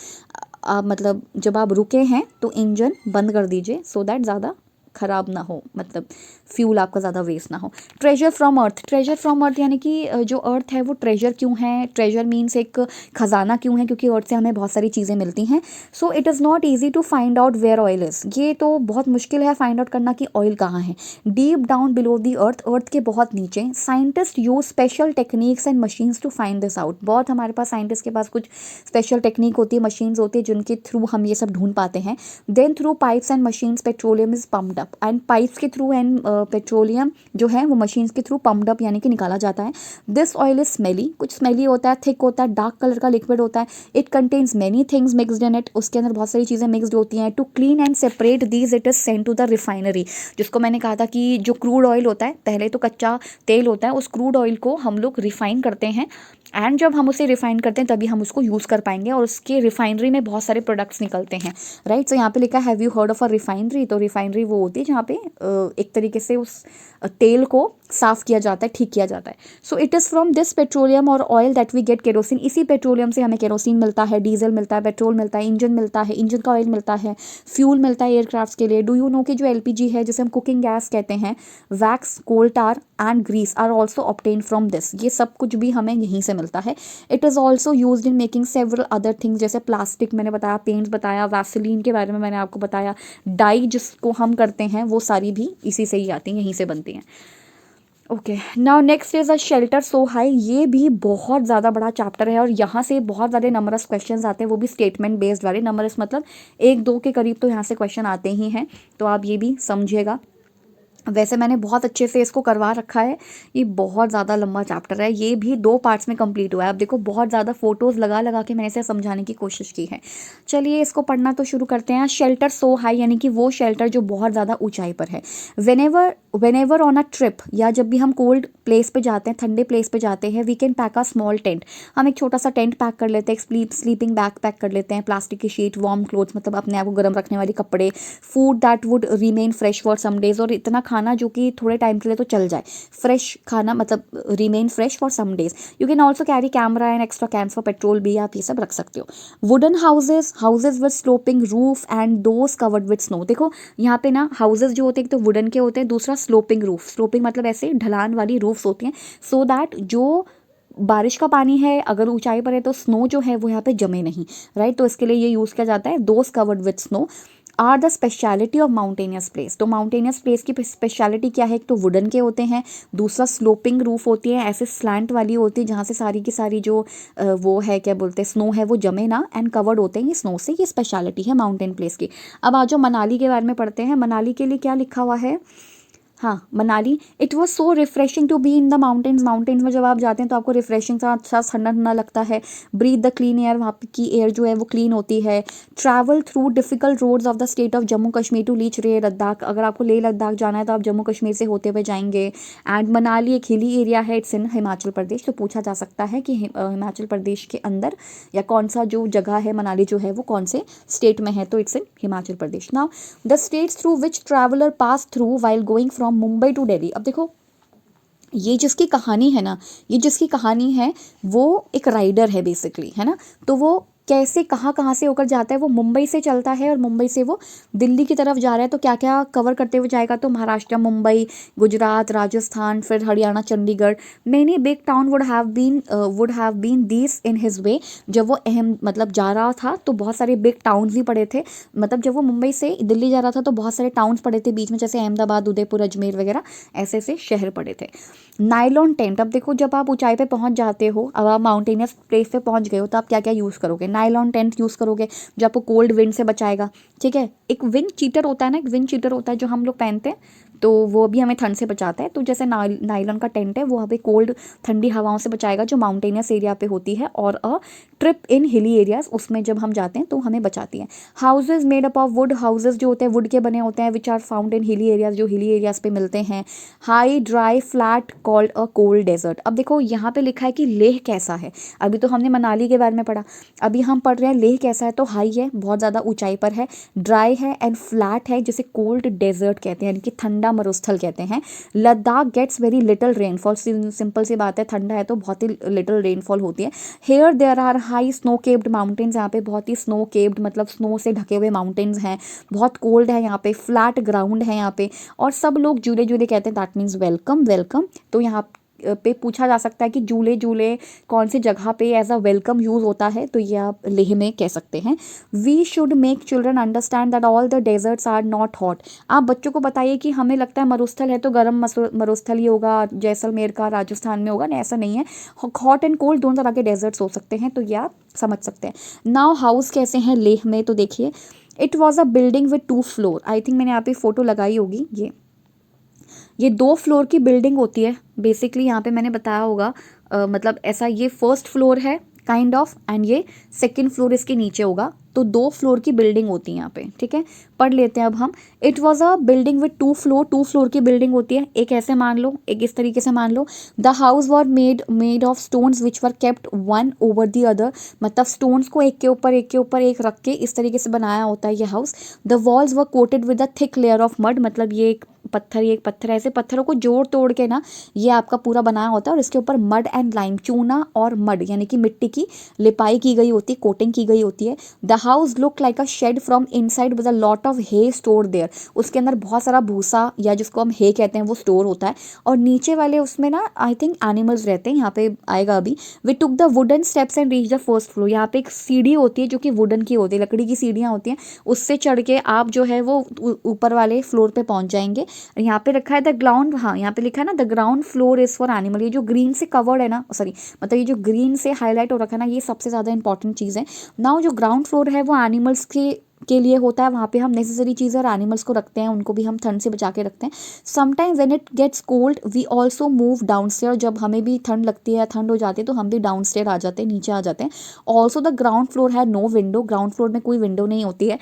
आप मतलब जब आप रुके हैं तो इंजन बंद कर दीजिए, सो दैट ज़्यादा ख़राब ना हो, मतलब फ्यूल आपका ज़्यादा वेस्ट ना हो। Treasure from earth, treasure from earth यानी कि जो अर्थ है वो ट्रेजर क्यों है, ट्रेजर मीन्स एक ख़जाना क्यों है, क्योंकि अर्थ से हमें बहुत सारी चीज़ें मिलती हैं। So it is not easy to find out where oil is, ये तो बहुत मुश्किल है फाइंड आउट करना कि ऑयल कहाँ है। Deep down below the earth, earth के बहुत नीचे। Scientist use special techniques and machines to find this out, बहुत हमारे पास साइंटिस्ट के पास कुछ स्पेशल टेक्निक होती है, मशीन्स होती है जिनके थ्रू हम ये सब ढूंढ पाते हैं। Then through pipes and machines petroleum is pumped up, and pipes के थ्रू एंड पेट्रोलियम जो है वो मशीन्स के थ्रू पम्प्ड अप यानी कि निकाला जाता है। दिस ऑयल इज स्मेली, कुछ स्मेली होता है, थिक होता है, डार्क कलर का लिक्विड होता है। It contains many things mixed in it, उसके अंदर बहुत सारी चीज़ें मिक्सड होती हैं। To clean and separate these it is sent to the refinery, जिसको मैंने कहा था कि जो क्रूड ऑयल होता है, पहले तो कच्चा तेल होता है, उस क्रूड ऑयल को हम लोग रिफाइन करते हैं, एंड जब हम उसे रिफाइन करते हैं तभी हम उसको यूज़ कर पाएंगे, और उसके रिफाइनरी में बहुत सारे प्रोडक्ट्स निकलते हैं, राइट। सो यहाँ पे लिखा है have you heard of a refinery, तो रिफाइनरी वो होती है जहाँ पे एक तरीके से उस तेल को साफ़ किया जाता है, ठीक किया जाता है। So it is from this petroleum और oil that we get kerosene, इसी पेट्रोलियम से हमें केरोसिन मिलता है, डीजल मिलता है, पेट्रोल मिलता है, इंजन मिलता है, इंजन का ऑयल मिलता है, फ्यूल मिलता है एयरक्राफ्ट के लिए। डू यू नो कि जो एलपीजी है जिसे हम कुकिंग गैस कहते हैं, wax, coal tar and grease are also obtain from this, ये सब कुछ भी हमें यहीं से मिलता है। It is also use in making several other things, जैसे प्लास्टिक मैंने बताया, पेंट्स बताया, वैसलीन के बारे में मैंने आपको बताया, डाई जिसको हम करते हैं वो सारी भी इसी से ही आती हैं, यहीं से बनती हैं। Okay, now next is a shelter so high, ये भी बहुत ज़्यादा बड़ा चैप्टर है, और यहाँ से बहुत ज़्यादा नंबरस क्वेश्चंस आते हैं, वो भी स्टेटमेंट बेस्ड वाले। नंबरस मतलब 1-2 के करीब तो यहाँ से क्वेश्चन आते ही हैं, तो आप ये भी समझिएगा। वैसे मैंने बहुत अच्छे से इसको करवा रखा है, ये बहुत ज़्यादा लंबा चैप्टर है, ये भी 2 पार्ट्स में कंप्लीट हुआ है। अब देखो बहुत ज़्यादा फोटोज़ लगा लगा के मैंने इसे समझाने की कोशिश की है। चलिए इसको पढ़ना तो शुरू करते हैं। शेल्टर सो हाई यानी कि वो शेल्टर जो बहुत ज़्यादा ऊंचाई पर है। वेनेवर ऑन अ ट्रिप, या जब भी हम कोल्ड प्लेस पे जाते हैं, ठंडे प्लेस पे जाते हैं, we can pack a small tent, हम एक छोटा सा टेंट पैक कर लेते हैं, एक स्लीपिंग बैग पैक कर लेते हैं, प्लास्टिक की शीट, वार्म क्लोथ्स मतलब अपने आप को गर्म रखने वाले कपड़े, food that would remain fresh for some days, और इतना खाना जो कि थोड़े टाइम के लिए तो चल जाए, फ्रेश खाना मतलब remain fresh for some days. You can also carry camera and extra cans for petrol भी आप ये सब रख सकते हो। Wooden houses with sloping roof and doors covered with snow, देखो यहाँ पे ना हाउसेज जो होते हैं एक तो वुडन के होते हैं, दूसरा स्लोपिंग रूफ, स्लोपिंग मतलब ऐसे ढलान वाली रूफ्स होती हैं, सो दैट जो बारिश का पानी है, अगर ऊंचाई पर है तो स्नो जो है वो यहाँ पे जमे नहीं, राइट। तो इसके लिए ये यूज़ किया जाता है, those covered with snow are the speciality of mountainous place. तो माउंटेनियस प्लेस की स्पेशलिटी क्या है, एक तो वुडन के होते हैं, दूसरा स्लोपिंग रूफ होती है, ऐसे स्लैंट वाली होती है जहाँ से सारी की सारी जो वो है क्या बोलते हैं स्नो है वो जमे ना, एंड कवर्ड होते हैं ये स्नो से। ये स्पेशलिटी है माउंटेन प्लेस की। अब आज जो मनाली के बारे में पढ़ते हैं, मनाली के लिए क्या लिखा हुआ है, हाँ Manali, it was so refreshing to be in the mountains. Mountains में जब आप जाते हैं तो आपको रिफ्रेशिंग सा अच्छा ठंडा ठंडा लगता है। ब्रीथ द क्लीन एयर, वहाँ की एयर जो है वो क्लीन होती है। Travel through difficult roads of the state of Jammu Kashmir to reach Leh Ladakh. अगर आपको लेह लद्दाख जाना है तो आप जम्मू कश्मीर से होते हुए जाएंगे। एंड मनाली एक हिली एरिया है, इट्स इन हिमाचल प्रदेश। तो पूछा जा सकता है कि हिमाचल प्रदेश के अंदर या कौन सा जो जगह है मनाली जो है वो कौन से स्टेट में है, तो it's in Himachal Pradesh. Now the states through which traveller pass through while going from Mumbai to Delhi. अब देखो ये जिसकी कहानी है ना, ये जिसकी कहानी है वो एक राइडर है बेसिकली, है ना। तो वो कैसे कहाँ कहाँ से होकर जाता है, वो मुंबई से चलता है और मुंबई से वो दिल्ली की तरफ जा रहा है। तो क्या क्या कवर करते हुए जाएगा, तो महाराष्ट्र, मुंबई, गुजरात, राजस्थान, फिर Haryana, Chandigarh. Many big town would have been this in his way. जब वो मतलब जा रहा था तो बहुत सारे बिग टाउन्स भी पड़े थे। मतलब जब वो मुंबई से दिल्ली जा रहा था तो बहुत सारे टाउन्स पड़े थे बीच में, जैसे अहमदाबाद, उदयपुर, अजमेर वगैरह ऐसे ऐसे शहर पड़े थे। नाइलॉन टेंट, अब देखो जब आप ऊंचाई पे पहुंच जाते हो, अब आप माउंटेनियस प्लेस पे पहुंच गए हो तो आप क्या क्या यूज़ करोगे, नाइलॉन टेंट यूज़ करोगे जो आपको कोल्ड विंड से बचाएगा, ठीक है। एक विंड चीटर होता है ना, एक विंड चीटर होता है जो हम लोग पहनते हैं, तो वो भी हमें ठंड से बचाता है। तो जैसे नाइलॉन का टेंट है वो हमें कोल्ड ठंडी हवाओं से बचाएगा जो माउंटेनियस एरिया पे होती है, और a trip in hilly areas, उसमें जब हम जाते हैं तो हमें बचाती है। Houses made up of would, houses जो होते हैं वुड के बने होते हैं, which are found in hilly areas, जो हिली एरियाज पे मिलते हैं। High dry flat called a cold desert. अब देखो यहाँ पे लिखा है कि लेह कैसा है, अभी तो हमने मनाली के बारे में पढ़ा, अभी हम पढ़ रहे हैं लेह कैसा है। तो हाई है, बहुत ज़्यादा ऊंचाई पर है, ड्राई है एंड फ्लैट है, जिसे कोल्ड डेजर्ट कहते हैं, यानी कि ठंडा मरुस्थल कहते हैं। Ladakh gets very little rainfall, simple सी बात है, ठंडा है तो बहुत ही लिटिल रेनफॉल होती है। Here there are high snow capped mountains, यहाँ पे बहुत ही स्नो केप्ड मतलब स्नो से ढके हुए माउंटेन्स हैं। बहुत कोल्ड है यहाँ पे, फ्लैट ग्राउंड है यहाँ पे, और सब लोग जूले जूले कहते हैं, दैट मीन्स वेलकम वेलकम। तो यहाँ पे पूछा जा सकता है कि जूले जूले कौन सी जगह पे एज अ वेलकम यूज़ होता है, तो ये आप लेह में कह सकते हैं। We should make children understand that all the deserts are not hot. आप बच्चों को बताइए कि हमें लगता है मरुस्थल है तो गर्म मरुस्थल ही होगा, जैसलमेर का राजस्थान में होगा, नहीं ऐसा नहीं है। हॉट एंड कोल्ड दोनों तरह के डेजर्ट्स हो सकते हैं, तो ये आप समझ सकते हैं। नाउ हाउस कैसे हैं लेह में, तो देखिए it was a building with 2 floor. I think मैंने यहाँ पे फोटो लगाई होगी, ये 2 फ्लोर की बिल्डिंग होती है बेसिकली, यहाँ पे मैंने बताया होगा। मतलब ऐसा, ये फर्स्ट फ्लोर है काइंड ऑफ, एंड ये सेकंड फ्लोर इसके नीचे होगा, तो 2 फ्लोर की बिल्डिंग होती है यहाँ पे, ठीक है। पढ़ लेते हैं अब हम। It was a building with 2 floor, 2 floor की बिल्डिंग होती है, एक ऐसे मान लो, एक इस तरीके से मान लो। The house were made of stones which were kept one over the other, मतलब स्टोन्स को एक के ऊपर एक के ऊपर एक रख के इस तरीके से बनाया होता है ये house. The walls were coated with a thick layer of mud, मतलब ये एक पत्थर, ये एक पत्थर, ऐसे पत्थरों को जोड़ तोड़ के ना ये आपका पूरा बनाया होता है, और इसके ऊपर मड एंड लाइम, चूना और मड यानी कि मिट्टी की लिपाई की गई होती है, कोटिंग की गई होती है। The house look like a shed from inside with a lot of hay store there, उसके अंदर बहुत सारा भूसा या जिसको हम हे कहते हैं वो स्टोर होता है, और नीचे वाले उसमें ना आई थिंक एनिमल्स रहते हैं, यहाँ पे आएगा अभी। We took the wooden steps and reach the first floor, यहाँ पे एक सीढ़ी होती है जो कि वुडन की होती है, लकड़ी की सीढ़ियाँ होती हैं, उससे चढ़ के आप जो है वो ऊपर वाले फ्लोर पे पहुंच जाएंगे। यहाँ पे रखा है द ग्राउंड, हाँ यहाँ पे लिखा है ना the ground floor is for animal, ये जो ग्रीन से कवर्ड है ना, सॉरी मतलब ये जो ग्रीन से हाईलाइट हो रखा है ना, ये सबसे ज़्यादा इंपॉर्टेंट चीज़ है। नाउ जो ग्राउंड फ्लोर है वो एनिमल्स के लिए होता है, वहाँ पे हम नेसेसरी चीज़ें और एनिमल्स को रखते हैं, उनको भी हम ठंड से बचा के रखते हैं। Sometimes when it gets cold we also move down stair, जब हमें भी ठंड लगती है, ठंड हो जाती है तो हम भी डाउन स्टेयर आ जाते हैं, नीचे आ जाते हैं। ऑल्सो द ग्राउंड फ्लोर है नो विंडो, ग्राउंड फ्लोर में कोई विंडो नहीं होती है।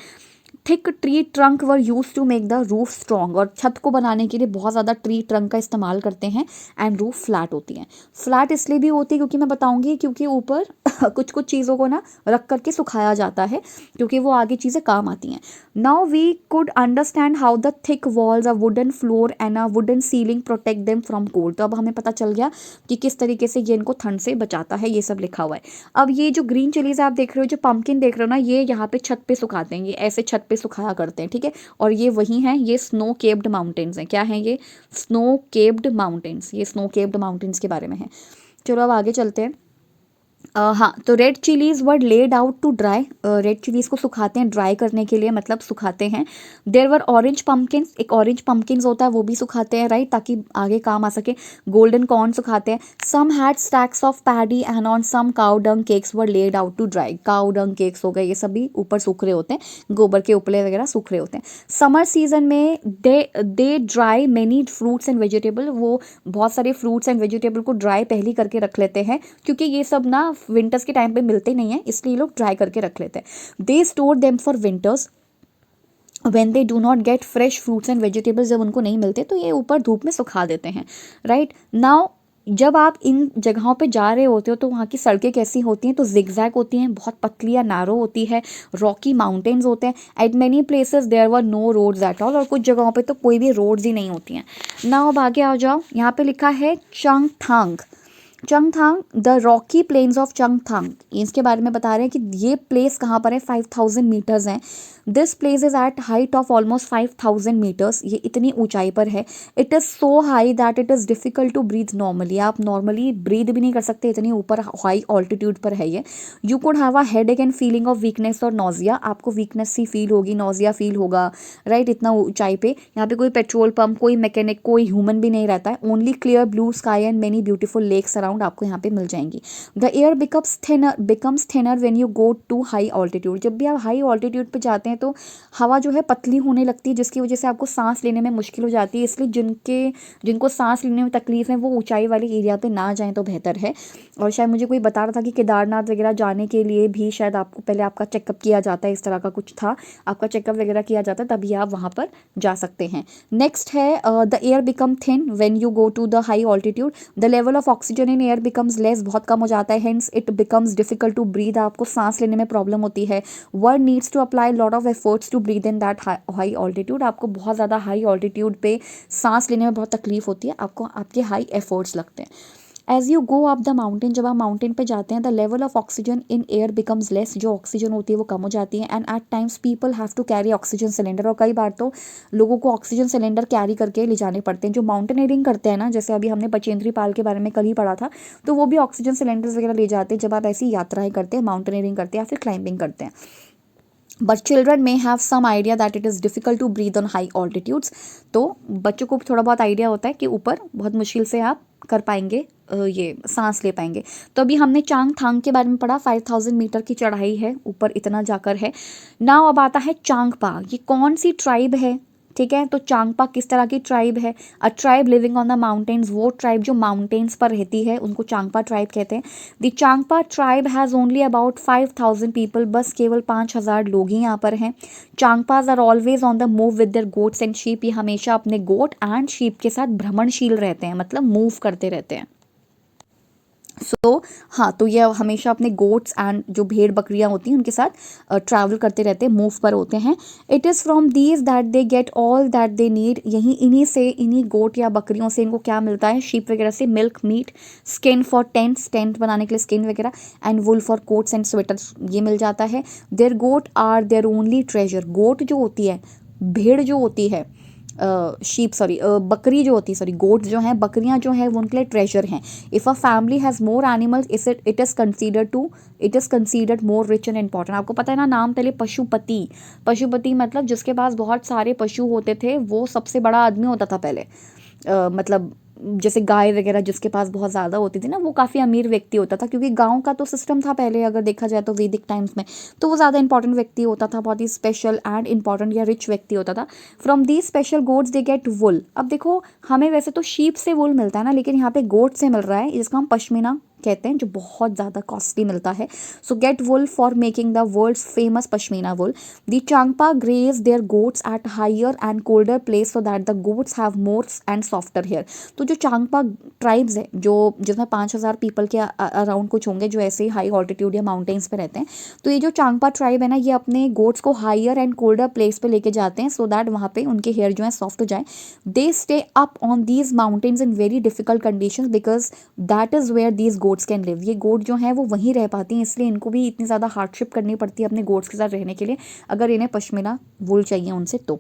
Thick tree trunk were use to make the roof strong, और छत को बनाने के लिए बहुत ज़्यादा ट्री ट्रंक का इस्तेमाल करते हैं, एंड रूफ फ्लैट होती है। फ्लैट इसलिए भी होती है क्योंकि मैं बताऊंगी, क्योंकि ऊपर कुछ कुछ चीज़ों को ना रख करके सुखाया जाता है, क्योंकि वो आगे चीज़ें काम आती हैं। Now we could understand how the thick walls, a wooden floor and a wooden ceiling protect them from cold, तो अब हमें पता चल गया कि किस तरीके से ये इनको ठंड से बचाता है, ये सब लिखा हुआ है। अब ये जो ग्रीन चिलीज आप देख रहे हो, जो पम्पकिन देख रहे हो ना, ये यहाँ पे छत पे सुखाते हैं, ये ऐसे छत पे सुखाया करते हैं, ठीक है। और ये वही हैं, ये स्नो केप्ड माउंटेन्स हैं, क्या हैं ये, स्नो केप्ड माउंटेन्स, ये स्नो केप्ड माउंटेन्स के बारे में है। चलो अब आगे चलते हैं। हाँ, तो red chillies were laid out to dry, red chillies को सुखाते हैं ड्राई करने के लिए, मतलब सुखाते हैं। देर वर ऑरेंज पम्पकिन्स, एक ऑरेंज पम्पकिन्स होता है वो भी सुखाते हैं, राइट, ताकि आगे काम आ सके। गोल्डन कॉर्न सुखाते हैं। Some had stacks of paddy and on some cow dung cakes were laid out to dry, cow dung cakes हो गए, ये सब भी ऊपर सूख रहे होते हैं, गोबर के उपले वगैरह सूख रहे होते हैं। समर सीजन में they dry many fruits and vegetable, वो बहुत सारे फ्रूट्स एंड वेजिटेबल को ड्राई पहले करके रख लेते हैं, क्योंकि ये सब ना विंटर्स के टाइम पे मिलते नहीं है, इसलिए लोग ड्राई करके रख लेते हैं। They store them for winters when they do not gate fresh fruits and vegetables, जब उनको नहीं मिलते तो ये ऊपर धूप में सुखा देते हैं, राइट। नाउ जब आप इन जगहों पे जा रहे होते हो तो वहाँ की सड़कें कैसी होती हैं, तो जिगजैग होती हैं, बहुत पतली या नैरो होती है, रॉकी माउंटेन्स होते हैं। At many places there were no roads at all, और कुछ जगहों पे तो कोई भी रोड्स ही नहीं होती हैं। नाउ अब आगे आ जाओ, यहाँ पे लिखा है चंगथांग। चंगथांग, द रॉकी प्लेन्स ऑफ चंगथांग, इसके बारे में बता रहे हैं कि ये प्लेस कहाँ पर है, 5000 मीटर्स हैं। This place is at height of almost 5000 metres, ये इतनी ऊंचाई पर है। It is so high that it is difficult to breathe normally, आप नॉर्मली ब्रीथ भी नहीं कर सकते, इतनी ऊपर हाई ऑल्टीट्यूड पर है ये। You could have a headache and feeling of weakness और नोजिया, आपको वीकनेस सी फील होगी, नोजिया फील होगा, राइट, इतना ऊंचाई पे। यहाँ पे कोई पेट्रोल पंप, कोई मैकेनिक, कोई ह्यूमन भी नहीं रहता है। Only clear blue sky and many beautiful lakes around आपको यहाँ पे मिल जाएंगी। The air becomes thinner when you go to high altitude, जब भी आप हाई ऑल्टीट्यूड पे जाते हैं तो हवा जो है पतली होने लगती है, जिसकी वजह से आपको सांस लेने में मुश्किल हो जाती है, इसलिए जिनको सांस लेने में तकलीफ है वो ऊंचाई वाले एरिया पे ना जाएं तो बेहतर है। और शायद मुझे कोई बता रहा था कि केदारनाथ वगैरह जाने के लिए भी शायद आपको पहले आपका चेकअप किया जाता है, इस तरह का कुछ था, आपका चेकअप वगैरह किया जाता है, तभी आप वहाँ पर जा सकते हैं। नेक्स्ट है the air become thin when you go to the high altitude, the level of oxygen in air becomes less, बहुत कम हो जाता है, hence it becomes difficult to breathe, आपको सांस लेने में प्रॉब्लम होती है। One needs to apply lot of efforts to breathe in that high altitude, आपको बहुत ज़्यादा हाई ऑल्टीट्यूड पे सांस लेने में बहुत तकलीफ होती है, आपको आपके हाई एफर्ट्स लगते हैं। As you go up the mountain, जब आप माउंटेन पे जाते हैं, the level of oxygen in air becomes less, जो ऑक्सीजन होती है वो कम हो जाती है। And at times people have to carry oxygen cylinder, और कई बार तो लोगों को ऑक्सीजन सिलेंडर कैरी करके ले जाने पड़ते हैं। जो माउंटेनियरिंग करते हैं ना, जैसे अभी हमने बचेंद्री पाल के बारे में कल ही पढ़ा था, तो वो भी ऑक्सीजन सिलेंडर्स वगैरह ले जाते हैं जब आप ऐसी यात्राएं करते हैं, माउंटेनियरिंग करते हैं या फिर क्लाइंबिंग करते हैं। But children may have some idea that it is difficult to breathe on high altitudes, तो बच्चों को थोड़ा बहुत आइडिया होता है कि ऊपर बहुत मुश्किल से आप कर पाएंगे, ये सांस ले पाएंगे। तो अभी हमने चांगथांग के बारे में पढ़ा, 5000 मीटर की चढ़ाई है, ऊपर इतना जाकर है। नाउ अब आता है चांगपा, ये कौन सी ट्राइब है, ठीक है। तो चांगपा किस तरह की ट्राइब है, a tribe living on the mountains, वो ट्राइब जो माउंटेन्स पर रहती है उनको चांगपा ट्राइब कहते हैं। The Changpa tribe has only about 5000 people, बस केवल 5000 लोग ही यहाँ पर हैं। Changpas are always on the move with their goats and sheep, ये हमेशा अपने गोट एंड शीप के साथ भ्रमणशील रहते हैं, मतलब मूव करते रहते हैं। हाँ, तो ये हमेशा अपने गोट्स एंड जो भेड़ बकरियां होती हैं उनके साथ ट्रैवल करते रहते हैं, मूव पर होते हैं। It is from these that they get all that they need, इन्हीं गोट या बकरियों से इनको क्या मिलता है, शीप वगैरह से milk, meat, skin for tent बनाने के लिए स्किन वगैरह, and wool for coats and sweaters, ये मिल जाता है। Their goat are their only treasure, goat जो होती है, भेड़ जो होती है, बकरी जो होती है, गोट जो हैं, बकरियां जो हैं वो उनके लिए ट्रेजर हैं। If a family has more animals it is considered more rich and important. आपको पता है ना, नाम पहले पशुपति मतलब जिसके पास बहुत सारे पशु होते थे वो सबसे बड़ा आदमी होता था पहले, मतलब जैसे गाय वगैरह जिसके पास बहुत ज़्यादा होती थी ना, वो काफ़ी अमीर व्यक्ति होता था, क्योंकि गांव का तो सिस्टम था पहले, अगर देखा जाए तो वैदिक टाइम्स में, तो वो ज़्यादा इंपॉर्टेंट व्यक्ति होता था, बहुत ही स्पेशल एंड इंपॉर्टेंट या रिच व्यक्ति होता था। From the special goats they get wool, अब देखो हमें वैसे तो शीप से वुल मिलता है ना, लेकिन यहाँ पे गोट से मिल रहा है, जिसका हम पश्मीना कहते हैं, जो बहुत ज़्यादा कॉस्टली मिलता है। So get wool for making the world's famous pashmina wool. The Changpa graze their goats at higher and colder place so that the goats have more and softer hair. तो जो चांगपा ट्राइब्स है, जो जिसमें 5000 पीपल के अराउंड कुछ होंगे जो ऐसे हाई ऑल्टीट्यूड या माउंटेन्स पे रहते हैं, तो ये जो चांगपा ट्राइब है ना, ये अपने गोट्स को हायर एंड कोल्डर प्लेस पे लेके जाते हैं सो दैट वहाँ पे उनके हेयर जो है सॉफ्ट हो जाए। They stay up on these mountains in very difficult conditions because that is where these goats can live. ये गोट जो हैं वो वहीं रह पाती हैं, इसलिए इनको भी इतनी ज़्यादा हार्डशिप करनी पड़ती है अपने गोट्स के साथ रहने के लिए, अगर इन्हें पश्मीना वूल चाहिए उनसे तो।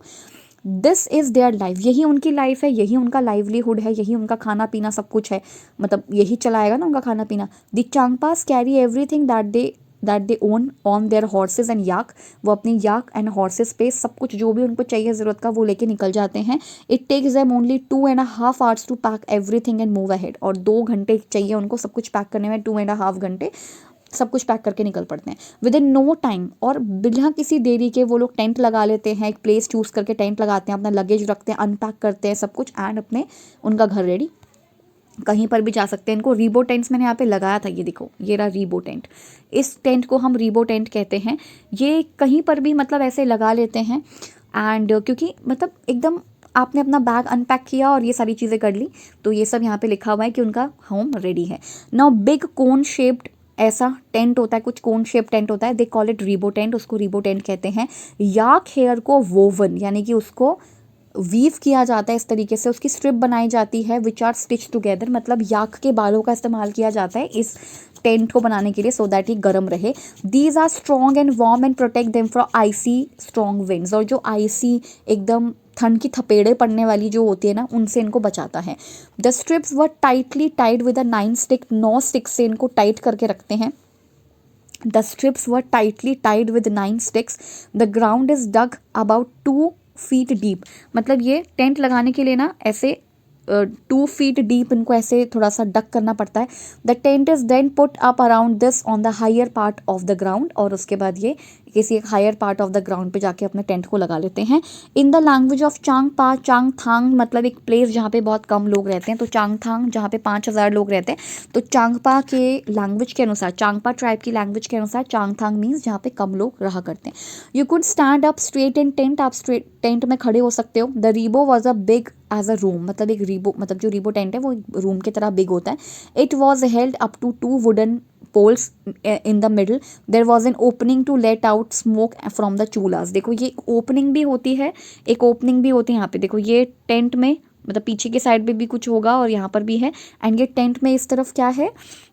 दिस इज़ देयर लाइफ, यही उनकी लाइफ है, यही उनका लाइवलीहुड है, यही उनका खाना पीना सब कुछ है, मतलब यही चलाएगा ना उनका खाना पीना। The Changpas carry everything that they own on their horses and yak, वो अपनी याक एंड हॉर्सेज पे सब कुछ जो भी उनको चाहिए ज़रूरत का वो लेके निकल जाते हैं। It takes them only 2.5 hours to pack everything and move ahead, और 2 घंटे चाहिए उनको सब कुछ पैक करने में, 2.5 घंटे सब कुछ पैक करके निकल पड़ते हैं विद इन नो टाइम। और बिना किसी देरी के वो लोग टेंट लगा लेते हैं, एक प्लेस चूज़ करके टेंट लगाते हैं, अपना लगेज रखते हैं, अनपैक करते हैं सब कुछ, एंड अपने उनका घर रेडी, कहीं पर भी जा सकते हैं। इनको रीबो टेंट्स मैंने यहाँ पे लगाया था, ये देखो ये रहा रीबो टेंट, इस टेंट को हम रीबो टेंट कहते हैं। ये कहीं पर भी मतलब ऐसे लगा लेते हैं, एंड क्योंकि मतलब एकदम आपने अपना बैग अनपैक किया और ये सारी चीज़ें कर ली, तो ये सब यहाँ पे लिखा हुआ है कि उनका होम रेडी है। नाउ बिग कोन शेप्ड ऐसा टेंट होता है, कुछ कोन शेप टेंट होता है, दे कॉल इट रीबो टेंट, उसको रीबो टेंट कहते हैं। याक हेयर को वोवन, यानी कि उसको वीव किया जाता है इस तरीके से, उसकी स्ट्रिप बनाई जाती है, विच आर स्टिच टुगेदर, मतलब याक के बालों का इस्तेमाल किया जाता है इस टेंट को बनाने के लिए, सो दैट ही गर्म रहे। These are strong and warm and protect them from icy strong winds, और जो आइसी एकदम ठंड की थपेड़े पड़ने वाली जो होती है ना, उनसे इनको बचाता है। The strips were tightly tied with a 9 stick, 9 stick से इनको टाइट करके रखते हैं। The strips were tightly tied with 9 sticks. The ground is dug about 2 feet deep. मतलब ये टेंट लगाने के लिए ना ऐसे 2 feet deep इनको ऐसे थोड़ा सा डक करना पड़ता है। The tent is then put up around this on the higher part of the ground, और उसके बाद ये किसी एक higher part of the ground पे जाके अपने टेंट को लगा लेते हैं। In the language of Changpa, Changthang मतलब एक प्लेस जहाँ पे बहुत कम लोग रहते हैं, तो चांगथांग जहाँ पे 5000 लोग रहते हैं, तो चांगपा के लैंग्वेज के अनुसार, चांगपा ट्राइब की लैंग्वेज के अनुसार चांगथांग मीन्स जहाँ पे कम लोग रहा करते हैं। You could stand up straight in tent, आप स्ट्रेट टेंट में खड़े हो सकते हो। The rebo was a big as a room, मतलब एक रीबो मतलब जो रीबो टेंट है वो रूम की तरह बिग होता है। It was held up to 2 wooden poles in the middle. There was an opening to let out smoke from the चूल्हास। देखो ये ओपनिंग भी होती है, एक ओपनिंग भी होती है यहाँ पे, देखो ये टेंट में मतलब पीछे की साइड पे भी कुछ होगा और यहाँ पर भी है, एंड ये टेंट में इस तरफ क्या है,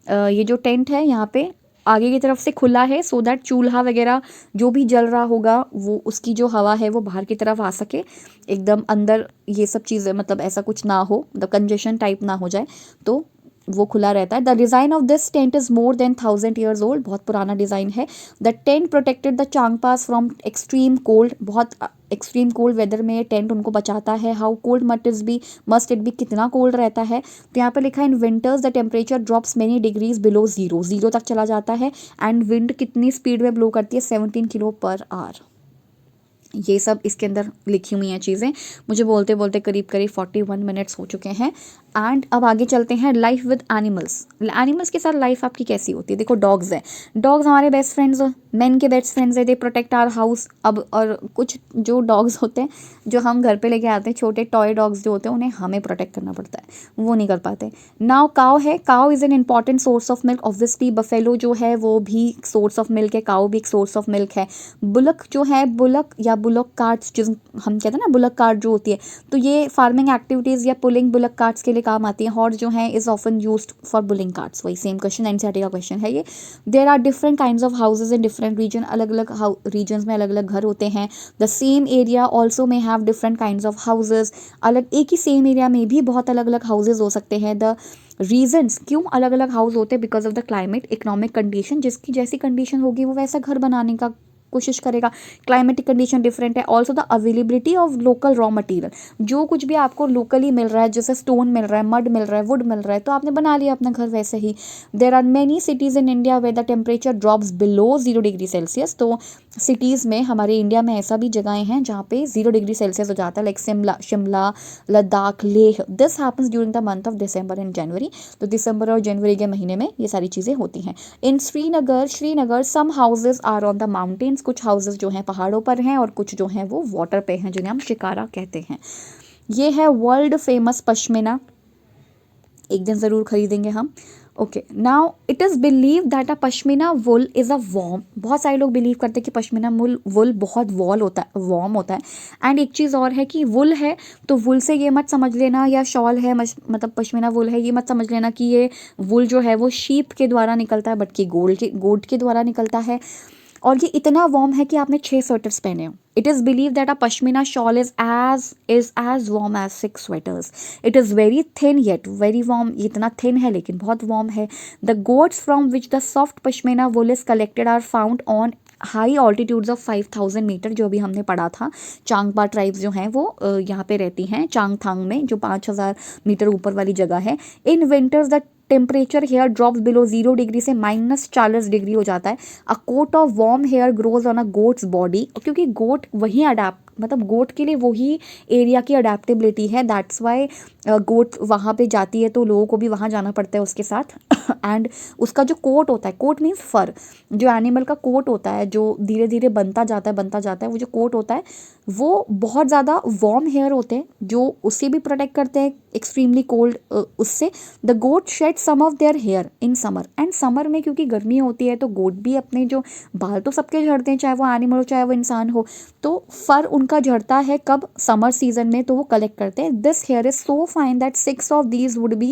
ये जो टेंट है यहाँ पे आगे की तरफ से खुला है, सो दैट चूल्हा वगैरह जो भी जल रहा होगा वो उसकी जो हवा है वो बाहर की तरफ आ सके, एकदम अंदर ये सब चीज़ें मतलब ऐसा कुछ ना हो, द कंजेशन टाइप ना हो जाए, तो वो खुला रहता है। The design of this tent is more than 1000 years old, बहुत पुराना डिज़ाइन है। The tent protected the Changpas from extreme cold, बहुत एक्सट्रीम कोल्ड वेदर में ये टेंट उनको बचाता है। How cold must it be, कितना कोल्ड रहता है, तो यहाँ पर लिखा है in winters the temperature drops many degrees below zero, zero तक चला जाता है, एंड विंड कितनी स्पीड में ब्लो करती है, 17 किलो पर आवर। ये सब इसके अंदर लिखी हुई हैं चीज़ें। मुझे बोलते बोलते करीब करीब 41 मिनट्स हो चुके हैं, एंड अब आगे चलते हैं लाइफ विद एनिमल्स। एनिमल्स के साथ लाइफ आपकी कैसी होती है, देखो डॉग्स है, डॉग्स हमारे बेस्ट फ्रेंड्स, मैन के बेस्ट फ्रेंड्स है, दे प्रोटेक्ट आवर हाउस। अब और कुछ जो डॉग्स होते हैं जो हम घर पे लेके आते हैं, छोटे टॉय डॉग्स जो होते हैं, उन्हें हमें प्रोटेक्ट करना पड़ता है, वो नहीं कर पाते। नाउ काव है, काव is an important source of milk, obviously buffalo जो है वो भी सोर्स ऑफ मिल्क है, काव भी एक सोर्स ऑफ मिल्क है। बुलक जो है, बुलक या बुलक कार्ट्स जिस हम कहते हैं ना, बुलक कार्ट जो होती है, तो ये फार्मिंग एक्टिविटीज़ या पुलिंग बुलक कार्ट्स के लिए काम आती है। हॉर्स जो है is often used for pulling carts, वही सेम क्वेश्चन एनसीईआरटी का क्वेश्चन है ये। There are different kinds of houses in different region, अलग अलग रीजन्स में अलग अलग घर होते हैं। The same area also may have different kinds of houses, अलग एक ही सेम एरिया में भी बहुत अलग अलग हाउसेज हो सकते हैं। द रीजन्स क्यों अलग अलग हाउस होते हैं, because of the climate, economic condition, जिसकी जैसी कंडीशन होगी वो वैसा घर बनाने का कोशिश करेगा। क्लाइमेटिक कंडीशन डिफरेंट है। Also the availability of local raw material, जो कुछ भी आपको लोकली मिल रहा है, जैसे स्टोन मिल रहा है, मड मिल रहा है, वुड मिल रहा है, तो आपने बना लिया अपना घर वैसे ही। There are many cities in India where the temperature drops below 0 degree Celsius, तो सिटीज़ में हमारे इंडिया में ऐसा भी जगहें हैं जहाँ पे 0 डिग्री सेल्सियस हो जाता है, like Shimla, Ladakh, Leh. This happens during the month of December and January, तो दिसंबर और जनवरी के महीने में ये सारी चीज़ें होती हैं। In Srinagar some houses are on the mountains, कुछ हाउसेज जो हैं पहाड़ों पर हैं और कुछ जो हैं वो वाटर पे हैं, जिन्हें हम शिकारा कहते हैं। ये है वर्ल्ड फेमस पश्मीना, एक दिन ज़रूर खरीदेंगे हम। Okay, now it is believe that a pashmina wool is a warm, बहुत सारे लोग बिलीव करते हैं कि पश्मीना वुल बहुत वार्म होता है। एंड एक चीज़ और है कि वुल है तो वुल से ये मत समझ लेना, या शॉल है मतलब पश्मीना वुल है, ये मत समझ लेना कि ये वुल जो है वो शीप के द्वारा निकलता है, बट कि गोट के द्वारा निकलता है। और ये इतना वार्म है कि आपने 6 स्वेटर्स पहने हो। It is believe that a pashmina shawl is as warm as 6 sweaters. It is very thin yet very warm, ये इतना थिन है लेकिन बहुत वार्म है। The goats from which the soft pashmina wool is collected are found on high altitudes of 5000 metre, जो भी हमने पढ़ा था। चांगपा ट्राइब्स जो हैं वो यहाँ पे रहती हैं चांगथांग में, जो 5000 मीटर ऊपर वाली जगह है। In winters the temperature here drops below 0 degree से -40 डिग्री हो जाता है। A coat of warm hair grows on a goat's body, क्योंकि गोट वही अडेप्ट, मतलब गोट के लिए वही एरिया की अडेप्टेबिलिटी है, दैट्स वाई गोट वहाँ पे जाती है तो लोगों को भी वहाँ जाना पड़ता है उसके साथ। एंड उसका जो कोट होता है, कोट मीन्स फर, जो एनिमल का कोट होता है जो धीरे धीरे बनता जाता है, वो जो कोट होता है वो बहुत ज़्यादा वार्म हेयर होते हैं जो उससे भी प्रोटेक्ट करते हैं एक्सट्रीमली कोल्ड उससे। The goat shed some of their hair in summer, and summer में क्योंकि गर्मी होती है तो गोट भी अपने जो बाल तो सबके झड़ते हैं, चाहे वो एनिमल हो चाहे वो इंसान हो, तो फर उनका झड़ता है कब, समर सीजन में, तो वो कलेक्ट करते हैं। This hair is so fine that 6 of these would be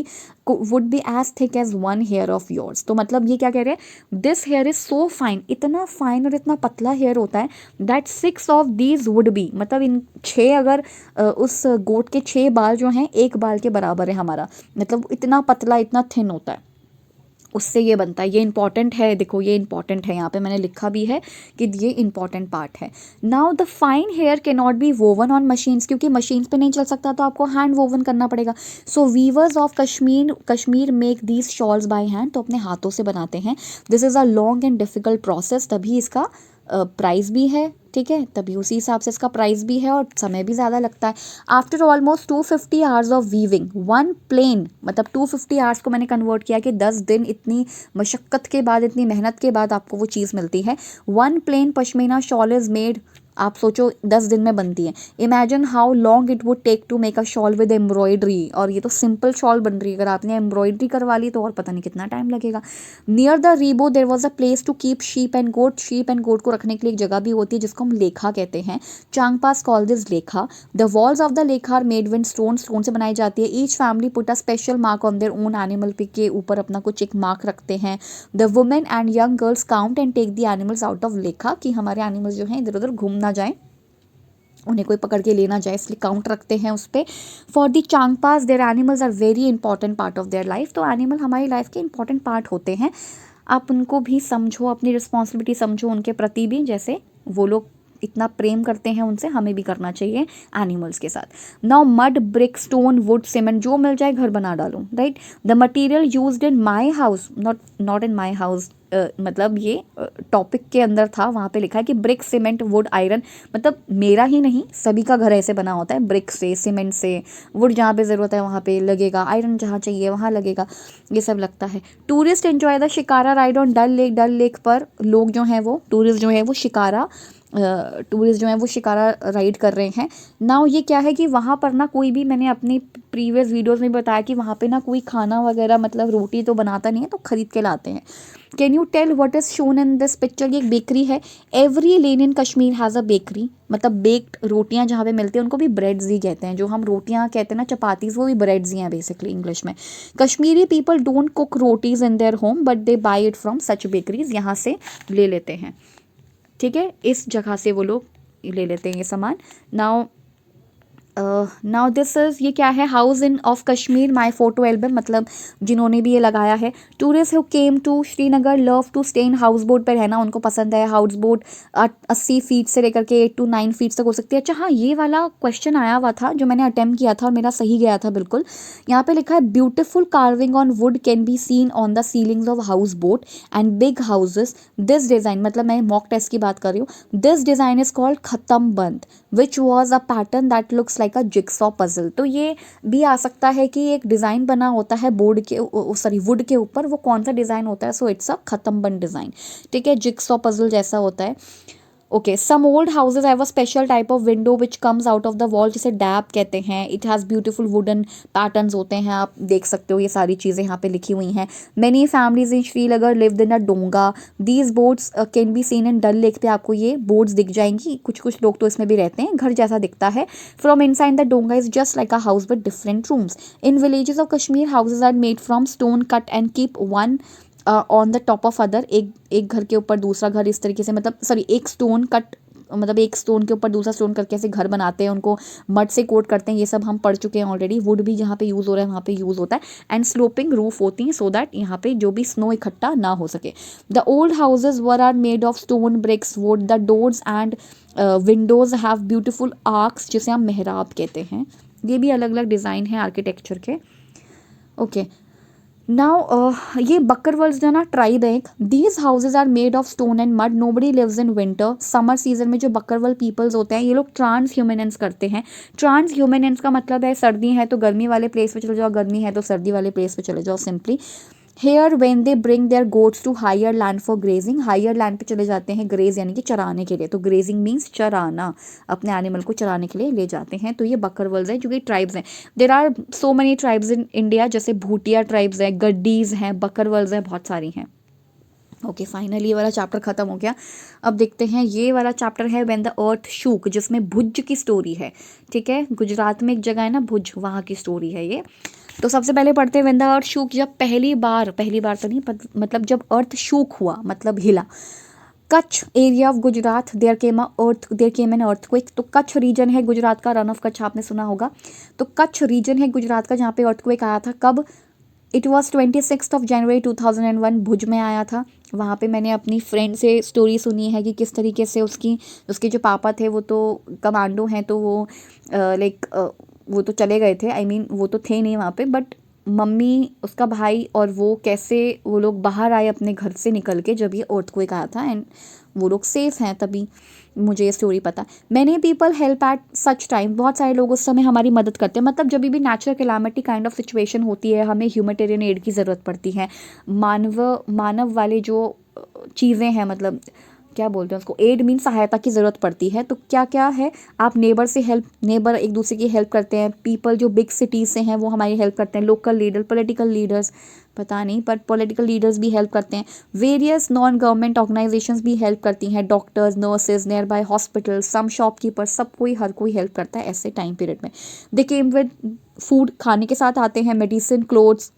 as thick as 1 hair of yours. तो मतलब ये क्या कह रहे हैं, this hair is so fine, इतना फाइन और इतना पतला हेयर होता है, that 6 of these would be, मतलब इन 6 अगर उस गोट के 6 बाल जो हैं एक बाल के बराबर है हमारा, मतलब इतना पतला इतना थिन होता है, उससे ये बनता है। ये इंपॉर्टेंट है, देखो ये इंपॉर्टेंट है, यहाँ पे मैंने लिखा भी है कि ये इंपॉर्टेंट पार्ट है। नाउ द फाइन हेयर के not be woven on machines, क्योंकि मशीन्स पे नहीं चल सकता तो आपको हैंड वोवन करना पड़ेगा। So weavers of Kashmir make these shawls by hand, तो अपने हाथों से बनाते हैं। This is a long and difficult process, तभी इसका प्राइस भी है, ठीक है, तभी उसी हिसाब से इसका प्राइस भी है और समय भी ज़्यादा लगता है। After almost 250 hours of weaving one plain, मतलब 250 आवर्स को मैंने कन्वर्ट किया कि 10 दिन इतनी मशक्क़त के बाद, इतनी मेहनत के बाद आपको वो चीज़ मिलती है। One plain pashmina shawl is made, आप सोचो 10 दिन में बनती है। Imagine how long it would take to make a shawl with embroidery, और ये तो सिंपल शॉल बन रही है, अगर आपने एम्ब्रॉयडरी करवा ली तो और पता नहीं कितना टाइम लगेगा। Near the rebo there was a place to keep sheep and goat, sheep and goat को रखने के लिए एक जगह भी होती है जिसको हम लेखा कहते हैं। Changpas call this lekha. The walls of the lekha are made with stone, stone से बनाई जाती है। Each family put a special mark on their own animal, पिक के ऊपर अपना कुछ एक मार्क रखते हैं। The women and young girls count and take the animals out of lekha, कि हमारे एनिमल्स जो हैं इधर उधर घूम ना जाए, उन्हें कोई पकड़ के लेना जाए, इसलिए काउंट रखते हैं उस पर। For the Changpas their animals are very important part of their life, तो एनिमल हमारी लाइफ के इंपॉर्टेंट पार्ट होते हैं। आप उनको भी समझो, अपनी रिस्पॉन्सिबिलिटी समझो उनके प्रति भी, जैसे वो लोग इतना प्रेम करते हैं उनसे, हमें भी करना चाहिए एनिमल्स के साथ। Now mud, brick, stone, would, cement, जो मिल जाए घर बना डालो, right. The material used in my house, not in my house, मतलब ये टॉपिक के अंदर था, वहाँ पे लिखा है कि ब्रिक, सीमेंट, वुड, आयरन, मतलब मेरा ही नहीं सभी का घर ऐसे बना होता है, ब्रिक से, सीमेंट से, वुड जहाँ पे ज़रूरत है वहाँ पे लगेगा, आयरन जहाँ चाहिए वहाँ लगेगा, ये सब लगता है। Tourist enjoy the shikara ride on Dal Lake, Dal Lake पर लोग जो हैं वो टूरिस्ट जो है वो शिकारा राइड कर रहे हैं। नाउ ये क्या है कि वहाँ पर ना कोई भी, मैंने अपनी प्रीवियस वीडियोस में बताया कि वहाँ पे ना कोई खाना वगैरह, मतलब रोटी तो बनाता नहीं है, तो खरीद के लाते हैं। Can you tell what is shown in this picture, ये एक बेकरी है। Every lane in Kashmir has a bakery, मतलब बेक्ड रोटियां जहाँ पे मिलती हैं उनको भी ब्रेड्स ही कहते हैं, जो हम रोटियां कहते हैं ना चपातीज, वो भी ब्रेड्स ही हैं बेसिकली इंग्लिश में। Kashmiri people don't cook rotis in their home but they by it from such bakeries, यहाँ से ले लेते हैं, ठीक है, इस जगह से वो लोग ले लेते हैं ये सामान। नाउ दिस इज़, ये क्या है, house in of Kashmir my photo album, मतलब जिन्होंने भी ये लगाया है। Tourist who came to Srinagar love to stay in houseboat, पर रहना उनको पसंद है। हाउस बोट 80 फीट से लेकर के 8 to 9 फीट तक हो सकती है। अच्छा हाँ, ये वाला क्वेश्चन आया हुआ था जो मैंने अटैम्प्ट किया था और मेरा सही गया था बिल्कुल। यहाँ पे लिखा है beautiful carving on would can be scene on the ceilings of house boat and big houses. This design, मतलब मैं मॉक टेस्ट की बात कर रही हूँ, दिस डिज़ाइन इज कॉल्ड खत्म बंद which was a pattern that looks like a jigsaw puzzle. तो ये भी आ सकता है कि एक डिज़ाइन बना होता है बोर्ड के, सॉरी वुड के ऊपर, वो कौन सा डिज़ाइन होता है, सो इट्स अ खत्म बंद डिज़ाइन, ठीक है, जिक्सॉ पजल जैसा होता है। Okay, some old houses have a special type of window which comes out of the wall, जिसे डैप कहते हैं। It has beautiful wooden patterns होते हैं, आप देख सकते हो ये सारी चीज़ें यहाँ पे लिखी हुई हैं। Many families in Srinagar lived in a donga, these boats can be seen in Dal lake, पे आपको ये बोट्स दिख जाएंगी, कुछ कुछ लोग तो इसमें भी रहते हैं, घर जैसा दिखता है। From inside the donga is just like a house with different rooms. In villages of Kashmir houses are made from stone cut and keep one on the top of other, एक घर के ऊपर दूसरा घर, इस तरीके से, मतलब सॉरी एक स्टोन कट, मतलब एक स्टोन के ऊपर दूसरा स्टोन करके ऐसे घर बनाते हैं, उनको मड से कोट करते हैं, ये सब हम पढ़ चुके हैं ऑलरेडी। वुड भी जहाँ पे यूज़ हो रहा है वहाँ पे यूज़ होता है। एंड स्लोपिंग रूफ होती हैं सो दैट यहाँ पे जो भी स्नो इकट्ठा ना हो सके। The old houses were are made of stone, bricks, wood. The doors and windows have beautiful arches, जिसे हम मेहराब कहते हैं। ये भी अलग अलग डिज़ाइन है आर्किटेक्चर के। ओके, नाउ ये बकरवाल्स जो ना ट्राइब है एक, these houses are made of stone and mud, nobody lives in winter. Summer season में जो बकरवाल पीपल्स होते हैं ये लोग ट्रांस ह्यूमेनेंस करते हैं। ट्रांस ह्यूमेनेंस का मतलब है सर्दी है तो गर्मी वाले प्लेस पे चले जाओ, गर्मी है तो सर्दी वाले प्लेस पे चले जाओ simply. Here when they bring their goats to higher land for grazing, higher land पे चले जाते हैं ग्रेज यानी कि चराने के लिए, तो ग्रेजिंग मीन्स चराना, अपने एनिमल को चराने के लिए ले जाते हैं। तो ये बकरवल्स हैं जो कि ट्राइब्स हैं। There are so many tribes in India, जैसे भूटिया ट्राइब्स हैं, गड्डीज हैं, बकरवल्स हैं, बहुत सारी हैं। ओके, फाइनली ये वाला चैप्टर खत्म हो गया। अब देखते हैं ये वाला चैप्टर है व्हेन द अर्थ शूक, जिसमें भुज की स्टोरी है। ठीक है, गुजरात में एक जगह है ना भुज, वहाँ की स्टोरी है ये। तो सबसे पहले पढ़ते हैं व्हेन द अर्थ शूक, जब पहली बार तो नहीं मतलब जब अर्थ शूक हुआ मतलब हिला। Kutch area of Gujarat, there came an earthquake. तो कच्छ रीजन है गुजरात का, रन ऑफ कच्छ आपने सुना होगा। तो कच्छ रीजन है गुजरात का जहाँ पे अर्थक्वेक आया था। कब? इट वॉज 26 जनवरी 2001, भुज में आया था। वहाँ पे मैंने अपनी फ्रेंड से स्टोरी सुनी है कि किस तरीके से उसके जो पापा थे वो तो कमांडो हैं, तो वो वो तो चले गए थे, आई मीन वो तो थे नहीं वहाँ पे, बट मम्मी, उसका भाई और वो कैसे वो लोग बाहर आए अपने घर से निकल के जब ये अर्थक्वेक आया था, एंड वो लोग सेफ हैं, तभी मुझे ये स्टोरी पता। Many people help at such time, बहुत सारे लोग उस समय हमारी मदद करते हैं। मतलब जब भी natural calamity kind of situation होती है, हमें ह्यूमैनिटेरियन एड की ज़रूरत पड़ती है, मानव वाले जो चीज़ें हैं, मतलब क्या बोलते हैं उसको, एड मीन सहायता की ज़रूरत पड़ती है। तो क्या क्या है, आप नेबर एक दूसरे की हेल्प करते हैं। पीपल जो बिग सिटीज़ से हैं वो हमारी हेल्प करते हैं। लोकल लीडर, पॉलिटिकल लीडर्स, पता नहीं पर पॉलिटिकल लीडर्स भी हेल्प करते हैं। वेरियस नॉन गवर्नमेंट ऑर्गेनाइजेशंस भी हेल्प करती हैं। Doctors, nurses, nearby hospital, some shopkeeper, सब कोई, हर कोई हेल्प करता है ऐसे टाइम पीरियड में। दे केम विद फूड, खाने के साथ आते हैं, मेडिसिन, क्लोथ्स,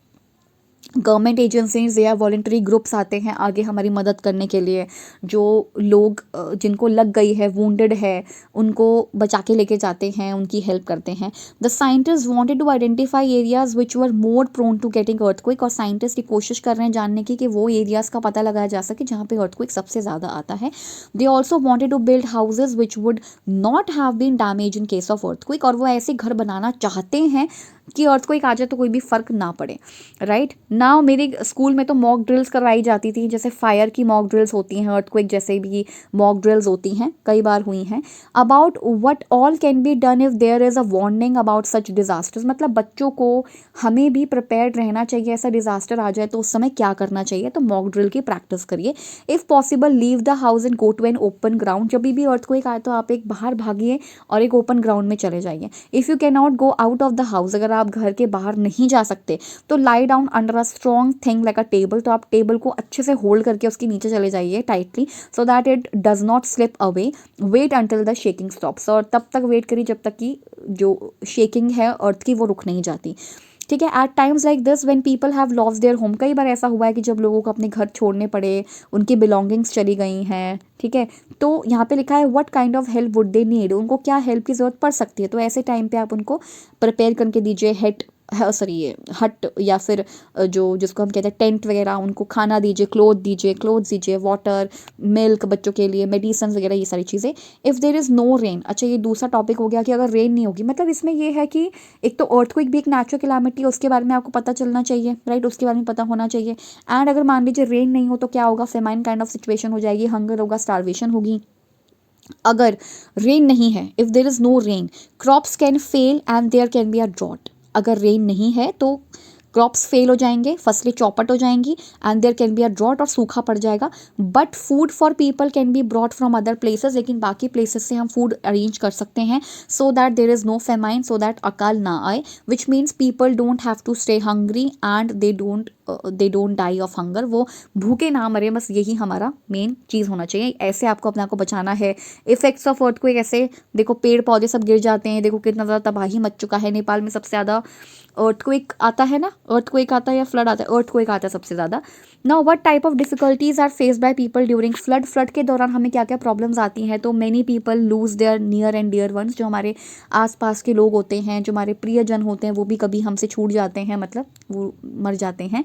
गवर्नमेंट एजेंसीज या वॉलंटरी ग्रुप्स आते हैं आगे हमारी मदद करने के लिए। जो लोग जिनको लग गई है, वुंडेड है, उनको बचा के लेके जाते हैं, उनकी हेल्प करते हैं। The scientist wanted to identify areas which were more prone to getting earthquake, और साइंटिस्ट की कोशिश कर रहे हैं जानने की कि वो एरियाज़ का पता लगाया जा सके जहाँ पे अर्थक्वेक सबसे ज़्यादा आता है। They also wanted to build houses which would not have been damage in case of earthquake, और वो ऐसे घर बनाना चाहते हैं कि अर्थक्वेक आ जाए तो कोई भी फ़र्क ना पड़े। राइट नाउ मेरे स्कूल में तो मॉक ड्रिल्स करवाई जाती थी, जैसे फायर की मॉक ड्रिल्स होती हैं, अर्थक्वेक जैसे भी मॉक ड्रिल्स होती हैं, कई बार हुई हैं। About what all can be done if there is a warning about such disasters, मतलब बच्चों को हमें भी प्रिपेयर्ड रहना चाहिए, ऐसा डिजास्टर आ जाए तो उस समय क्या करना चाहिए। तो मॉक ड्रिल की प्रैक्टिस करिए। If possible leave the house and go to an open ground, जब भी अर्थक्वेक आए तो आप एक बाहर भागिए और एक ओपन ग्राउंड में चले जाइए। If you can not go out of the house, अगर आप घर के बाहर नहीं जा सकते तो lie down under a strong thing like a table, तो आप टेबल को अच्छे से होल्ड करके उसके नीचे चले जाइए tightly, so that it does not slip away. Wait until the shaking stops, और तब तक वेट करिए जब तक कि जो शेकिंग है अर्थ की वो रुक नहीं जाती। ठीक है, at times like this when people have lost their home, कई बार ऐसा हुआ है कि जब लोगों को अपने घर छोड़ने पड़े, उनकी बिलोंगिंग्स चली गई हैं। ठीक है, तो यहाँ पे लिखा है what kind of help would they need, उनको क्या हेल्प की ज़रूरत पड़ सकती है। तो ऐसे टाइम पे आप उनको प्रिपेयर करके दीजिए ये हट या फिर जिसको हम कहते हैं टेंट वगैरह, उनको खाना दीजिए, क्लोथ दीजिए, वाटर, मिल्क बच्चों के लिए, मेडिसिन वगैरह, ये सारी चीज़ें। If there is no rain, अच्छा ये दूसरा टॉपिक हो गया कि अगर रेन नहीं होगी, मतलब इसमें ये है कि एक तो अर्थक्वेक भी एक नेचुरल कैलामिटी है, उसके बारे में आपको पता चलना चाहिए, राइट, उसके बारे में पता होना चाहिए। एंड अगर मान लीजिए रेन नहीं हो तो क्या होगा, फेमाइन काइंड ऑफ सिचुएशन हो जाएगी, हंगर होगा, स्टारवेशन होगी। अगर रेन नहीं है, if there is no rain, crops can fail and there can be a drought, अगर रेन नहीं है तो क्रॉप्स फेल हो जाएंगे, फसलें चौपट हो जाएंगी, and there can be a drought, और सूखा पड़ जाएगा। But food for people can be brought from other places, लेकिन बाकी प्लेसेस से हम फूड अरेंज कर सकते हैं, so that there is no famine, so that अकाल ना आए, which means people don't have to stay hungry and they don't they don't die of hunger, वो भूखे ना मरे, बस यही हमारा मेन चीज़ होना चाहिए। ऐसे आपको अपने आप को बचाना है। इफेक्ट्स ऑफ अर्थक्वेक ऐसे, देखो पेड़ पौधे सब गिर जाते हैं, देखो कितना ज़्यादा तबाही मच चुका है। नेपाल में सबसे ज़्यादा अर्थक्वेक आता है ना, अर्थक्वेक आता है या फ्लड आता है, अर्थक्वेक आता है सबसे ज़्यादा। Now what type of difficulties are faced by people during flood, flood के दौरान हमें क्या क्या प्रॉब्लम्स आती हैं। तो many people lose their near and dear ones, जो हमारे आसपास के लोग होते हैं, जो हमारे प्रियजन होते हैं, वो भी कभी हमसे छूट जाते हैं, मतलब वो मर जाते हैं।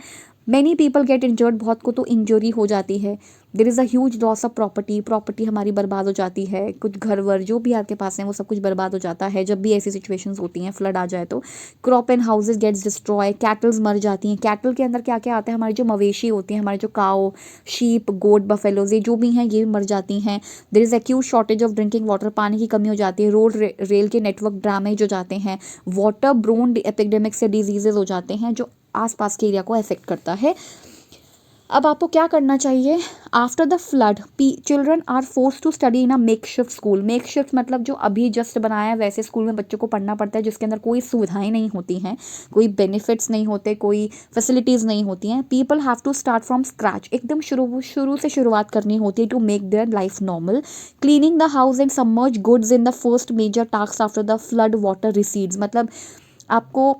मैनी पीपल गेट इंजर्ड, बहुत को तो इंजरी हो जाती है। There is a huge loss of property, property हमारी बर्बाद हो जाती है, कुछ घर वर जो भी आपके पास हैं वो सब कुछ बर्बाद हो जाता है जब भी ऐसी सिचुएशंस होती हैं, फ्लड आ जाए तो। Crop and houses gets destroy, cattles मर जाती हैं। कैटल के अंदर क्या क्या आता है, हमारे जो मवेशी होती हैं, हमारे जो काओ, शीप, गोट, बफेलोज, ये जो भी हैं ये मर जाती हैं। There is acute shortage of drinking water, पानी की कमी हो जाती है। रोड रेल के नेटवर्क डैमेज हो जाते हैं। वाटर ब्रोन एपिडेमिक से डिजीजेज हो जाते हैं जो आसपास के एरिया को अफेक्ट करता है। अब आपको क्या करना चाहिए, after the flood children are force to study in a makeshift school. Makeshift मतलब जो अभी जस्ट बनाया है वैसे स्कूल में बच्चों को पढ़ना पड़ता है, जिसके अंदर कोई सुविधाएं नहीं होती हैं, कोई बेनिफिट्स नहीं होते, कोई फैसिलिटीज़ नहीं होती हैं। People have to start from scratch, एकदम शुरू से शुरुआत करनी होती है to make their life normal. Cleaning the house and submerge goods in the first major task after the flood water recedes, मतलब आपको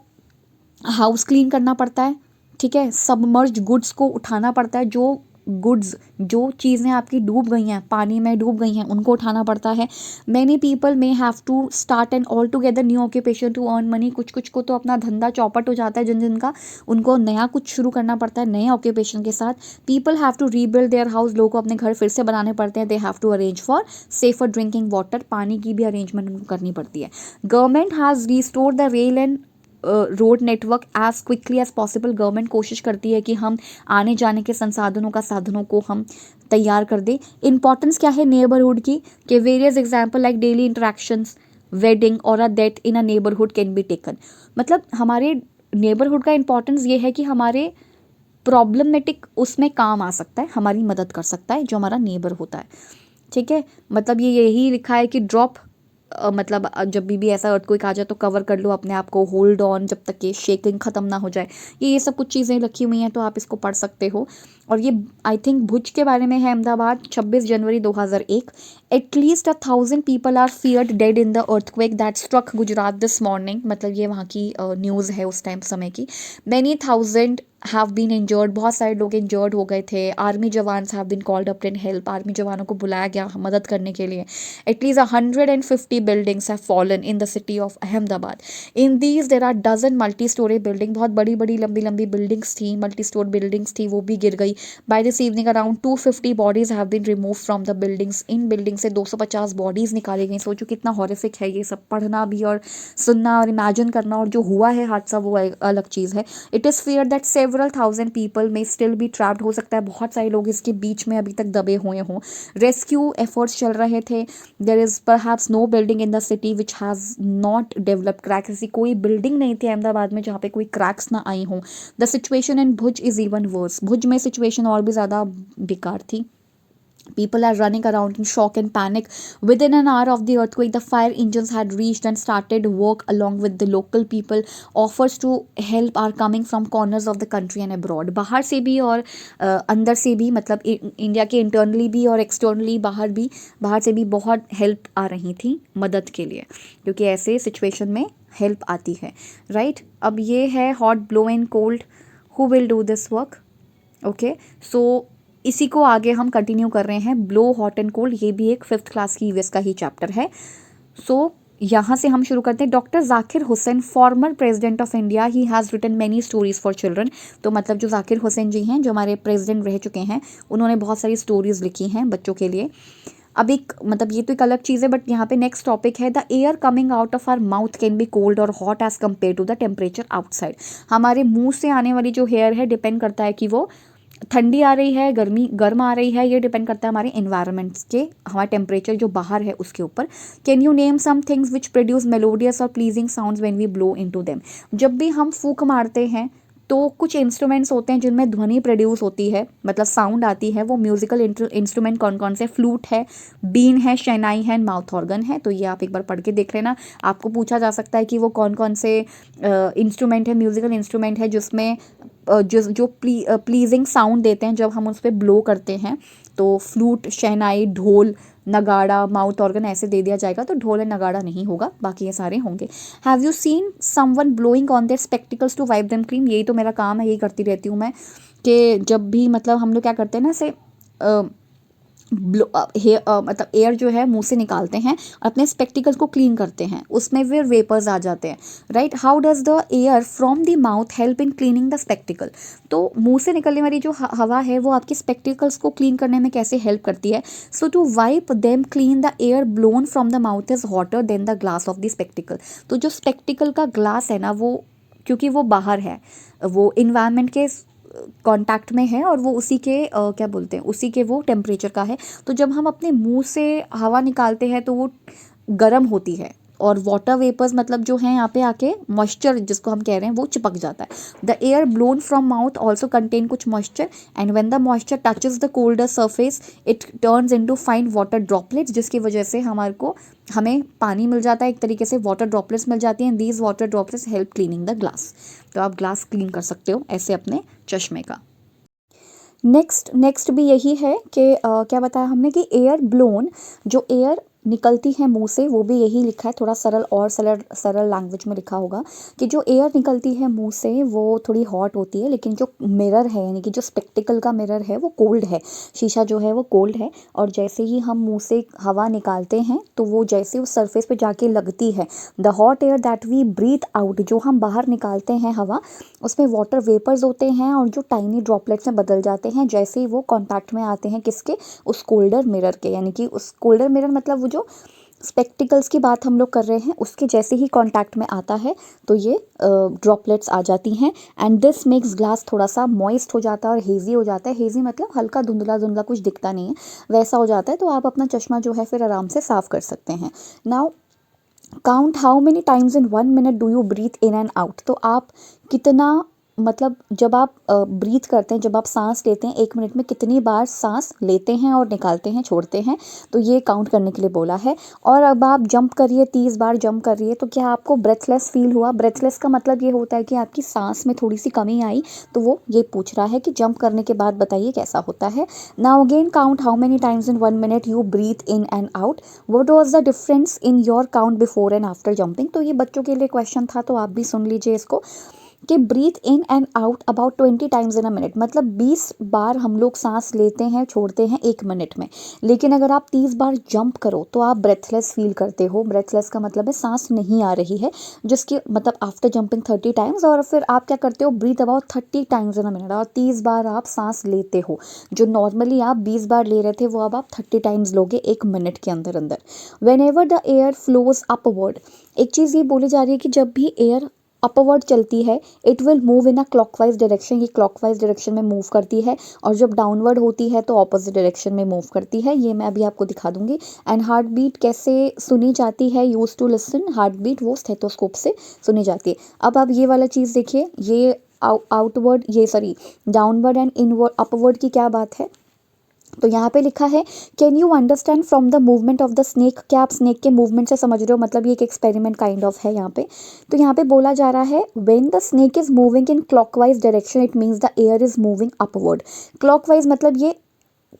हाउस क्लीन करना पड़ता है, ठीक है। सबमर्ज गुड्स को उठाना पड़ता है, जो गुड्स, जो चीज़ें आपकी डूब गई हैं, पानी में डूब गई हैं, उनको उठाना पड़ता है। Many people may have to start an altogether new occupation to earn money, कुछ कुछ को तो अपना धंधा चौपट हो जाता है जिन जिनका, उनको नया कुछ शुरू करना पड़ता है नए ऑक्यूपेशन के साथ। People have to rebuild their house, लोगों को अपने घर फिर से बनाने पड़ते हैं। They have to arrange for safer drinking water, पानी की भी अरेंजमेंट उनको करनी पड़ती है। Government has restored the rail and road network as quickly as possible, government कोशिश करती है कि हम आने जाने के साधनों को हम तैयार कर दें। इंपॉर्टेंस क्या है नेबरहुड की, कि various example like daily interactions, wedding और a death in a neighbourhood can be taken. मतलब हमारे नेबरहुड का इंपॉर्टेंस ये है कि हमारे प्रॉब्लमेटिक उसमें काम आ सकता है, हमारी मदद कर सकता है जो हमारा नेबर होता है, ठीक है। मतलब ये यही लिखा है कि ड्रॉप मतलब जब भी ऐसा अर्थक्वेक आ जाए तो कवर कर लो अपने आप को, होल्ड ऑन जब तक कि शेकिंग ख़त्म ना हो जाए। ये सब कुछ चीज़ें लिखी हुई हैं तो आप इसको पढ़ सकते हो। और ये आई थिंक भुज के बारे में है, अहमदाबाद, 26 जनवरी 2001। At least 1,000 people are feared dead in the earthquake that struck Gujarat this morning, मतलब ये वहाँ की न्यूज़ है उस टाइम समय की। Many thousand have been injured, बहुत सारे लोग इंजर्ड हो गए थे। Army jawans have been called up in help, army जवानों को बुलाया गया मदद करने के लिए। At least 150 buildings have fallen in the city of Ahmedabad. In these there are dozen multi-story building, बहुत बड़ी बड़ी लंबी लंबी buildings थी, multi-story buildings थी, वो भी गिर गई। By this evening around 250 bodies have been removed from the buildings. In buildings से 250 bodies निकाली गई। सोचो कितना horrific है ये सब, पढ़ना भी और सुनना और imagine करना, और जो हुआ है हादसा वो अलग चीज़ है। It is feared that several thousand people may still be trapped, हो सकता है बहुत सारे लोग इसके बीच में अभी तक दबे हुए हों। रेस्क्यू एफर्ट्स चल रहे थे। There is perhaps no building in the city which has not developed cracks, ऐसी कोई बिल्डिंग नहीं थी अहमदाबाद में जहाँ पे कोई क्रैक्स ना आई हों। The situation in Bhuj is even worse, Bhuj में सिचुएशन और भी ज़्यादा बेकार थी। People are running around in shock and panic. Within an hour of the earthquake, the fire engines had reached and started work along with the local people. Offers to help are coming from corners of the country and abroad. बाहर से भी और अंदर से भी, मतलब India के internally भी और एक्सटर्नली बाहर से भी बहुत हेल्प आ रही थी मदद के लिए, क्योंकि ऐसे सिचुएशन में हेल्प आती है, राइट। अब ये है hot, blow and cold, who will do this work, okay. So इसी को आगे हम कंटिन्यू कर रहे हैं, ब्लो, हॉट एंड कोल्ड, ये भी एक 5th क्लास की ईवीएस का ही चैप्टर है। सो यहाँ से हम शुरू करते हैं। Doctor Zakir Hussain, former president of India, he has written many stories for children. तो मतलब जो जाकिर हुसैन जी हैं, जो हमारे प्रेसिडेंट रह चुके हैं, उन्होंने बहुत सारी स्टोरीज लिखी हैं बच्चों के लिए। अब एक मतलब ये तो एक अलग चीज़ है, बट यहाँ पे नेक्स्ट टॉपिक है, the air coming out of our mouth can be cold और hot as compare to the temperature outside. हमारे मुंह से आने वाली जो एयर है डिपेंड करता है कि वो ठंडी आ रही है, गर्म आ रही है, ये डिपेंड करता है हमारे इन्वायरमेंट्स के, हमारा टेम्परेचर जो बाहर है उसके ऊपर। Can you name some things which produce melodious और pleasing sounds when we blow into them. जब भी हम फूंक मारते हैं तो कुछ इंस्ट्रूमेंट्स होते हैं जिनमें ध्वनि प्रोड्यूस होती है, मतलब साउंड आती है। वो म्यूजिकल इंस्ट्रूमेंट कौन कौन से? फ्लूट है, बीन है, शहनाई है, माउथ ऑर्गन है। तो ये आप एक बार पढ़ के देख लेना। आपको पूछा जा सकता है कि वो कौन कौन से इंस्ट्रूमेंट है, म्यूजिकल इंस्ट्रूमेंट है जिसमें जो प्लीजिंग साउंड देते हैं जब हम उस पर ब्लो करते हैं। तो फ्लूट, शहनाई, ढोल, नगाड़ा, माउथ ऑर्गन ऐसे दे दिया जाएगा। तो ढोल और नगाड़ा नहीं होगा, बाकी ये सारे होंगे। Have you seen someone blowing on their spectacles to wipe them clean? यही तो मेरा काम है, यही करती रहती हूँ मैं, कि जब भी मतलब हम लोग क्या करते हैं ना, ऐसे मतलब एयर जो है मुंह से निकालते हैं, अपने स्पेक्टिकल्स को क्लीन करते हैं, उसमें फिर वेपर्स आ जाते हैं, right. How does the air from the mouth help in cleaning the spectacle? तो मुंह से निकलने वाली जो हवा है वो आपकी स्पेक्टिकल्स को क्लीन करने में कैसे हेल्प करती है? So to wipe them clean, the air blown from the mouth is hotter than the glass of the spectacle. तो जो स्पेक्टिकल का ग्लास है ना, वो क्योंकि वो बाहर है, वो इन्वायरमेंट के कांटेक्ट में है और वो उसी के क्या बोलते हैं, उसी के वो टेम्परेचर का है। तो जब हम अपने मुंह से हवा निकालते हैं तो वो गर्म होती है, और वाटर वेपर्स मतलब जो है यहाँ पे आके मॉइस्चर जिसको हम कह रहे हैं वो चिपक जाता है। The air blown from mouth also contain कुछ moisture, and when the moisture touches the colder surface it turns into fine water droplets, जिसकी वजह से हमें पानी मिल जाता है, एक तरीके से वाटर ड्रॉपलेट्स मिल जाती हैं। These water droplets help cleaning the glass. तो आप ग्लास क्लीन कर सकते हो ऐसे अपने चश्मे का। नेक्स्ट भी यही है कि क्या बताया हमने कि एयर ब्लोन, जो एयर निकलती है मुंह से, वो भी यही लिखा है, थोड़ा सरल लैंग्वेज में लिखा होगा कि जो एयर निकलती है मुंह से वो थोड़ी हॉट होती है, लेकिन जो मिरर है यानी कि जो स्पेक्टिकल का मिरर है वो कोल्ड है, शीशा जो है वो कोल्ड है। और जैसे ही हम मुंह से हवा निकालते हैं तो वो जैसे उस सरफेस पे जाके लगती है, the hot air that we breathe out, जो हम बाहर निकालते हैं हवा, उसमें वाटर वेपर्स होते हैं और जो टाइनी ड्रॉपलेट्स में बदल जाते हैं जैसे ही वो कांटेक्ट में आते हैं किसके? उस कोल्डर मिरर के, यानी कि उस कोल्डर मिरर मतलब वो जो स्पेक्टिकल्स की बात हम लोग कर रहे हैं उसके जैसे ही कांटेक्ट में आता है तो ये ड्रॉपलेट्स आ जाती हैं। एंड दिस मेक्स ग्लास थोड़ा सा मॉइस्ट हो जाता है और हेज़ी हो जाता है। हेज़ी मतलब हल्का धुंधला धुंधला, कुछ दिखता नहीं है, वैसा हो जाता है। तो आप अपना चश्मा जो है फिर आराम से साफ़ कर सकते हैं। Now count how many times in 1 minute do you breathe in and out. तो आप कितना, मतलब जब आप ब्रीथ करते हैं, जब आप सांस लेते हैं 1 मिनट में कितनी बार सांस लेते हैं और निकालते हैं, छोड़ते हैं, तो ये काउंट करने के लिए बोला है। और अब आप जंप करिए, 30 बार जंप करिए, तो क्या आपको ब्रेथलेस फील हुआ? ब्रेथलेस का मतलब ये होता है कि आपकी सांस में थोड़ी सी कमी आई, तो वो ये पूछ रहा है कि जंप करने के बाद बताइए कैसा होता है। Now again count how many times in 1 minute you breathe in and out. What was the difference in your count before and after jumping? तो ये बच्चों के लिए क्वेश्चन था, तो आप भी सुन लीजिए इसको कि breathe in and out about 20 times in a minute, मतलब 20 बार हम लोग सांस लेते हैं छोड़ते हैं 1 मिनट में। लेकिन अगर आप 30 बार जंप करो तो आप ब्रेथलेस फील करते हो। ब्रेथलेस का मतलब है सांस नहीं आ रही है, जिसकी मतलब आफ्टर जंपिंग 30 टाइम्स, और फिर आप क्या करते हो? Breathe about 30 times in a minute, और 30 बार आप सांस लेते हो। जो नॉर्मली आप 20 बार ले रहे थे वो अब आप 30 टाइम्स लोगे 1 मिनट के अंदर अंदर। When ever the air flows upward, एक चीज़ ये बोली जा रही है कि जब भी एयर अपवर्ड चलती है it will move in a clockwise direction, ये क्लॉकवाइज डायरेक्शन में मूव करती है, और जब डाउनवर्ड होती है तो ऑपोजिट डायरेक्शन में मूव करती है। ये मैं अभी आपको दिखा दूंगी। एंड हार्ट बीट कैसे सुनी जाती है? Use to listen, heart beat वो स्टेथोस्कोप से सुनी जाती है। अब आप ये वाला चीज़ देखिए, ये आउटवर्ड, ये sorry downward and inward upward की क्या बात है? तो यहाँ पे लिखा है can you understand from the movement of the snake, क्या आप स्नेक के मूवमेंट से समझ रहे हो? मतलब ये एक एक्सपेरिमेंट काइंड ऑफ है यहाँ पे। तो यहाँ पे बोला जा रहा है when the snake is moving in clockwise direction it means the air is moving upward. Clockwise मतलब ये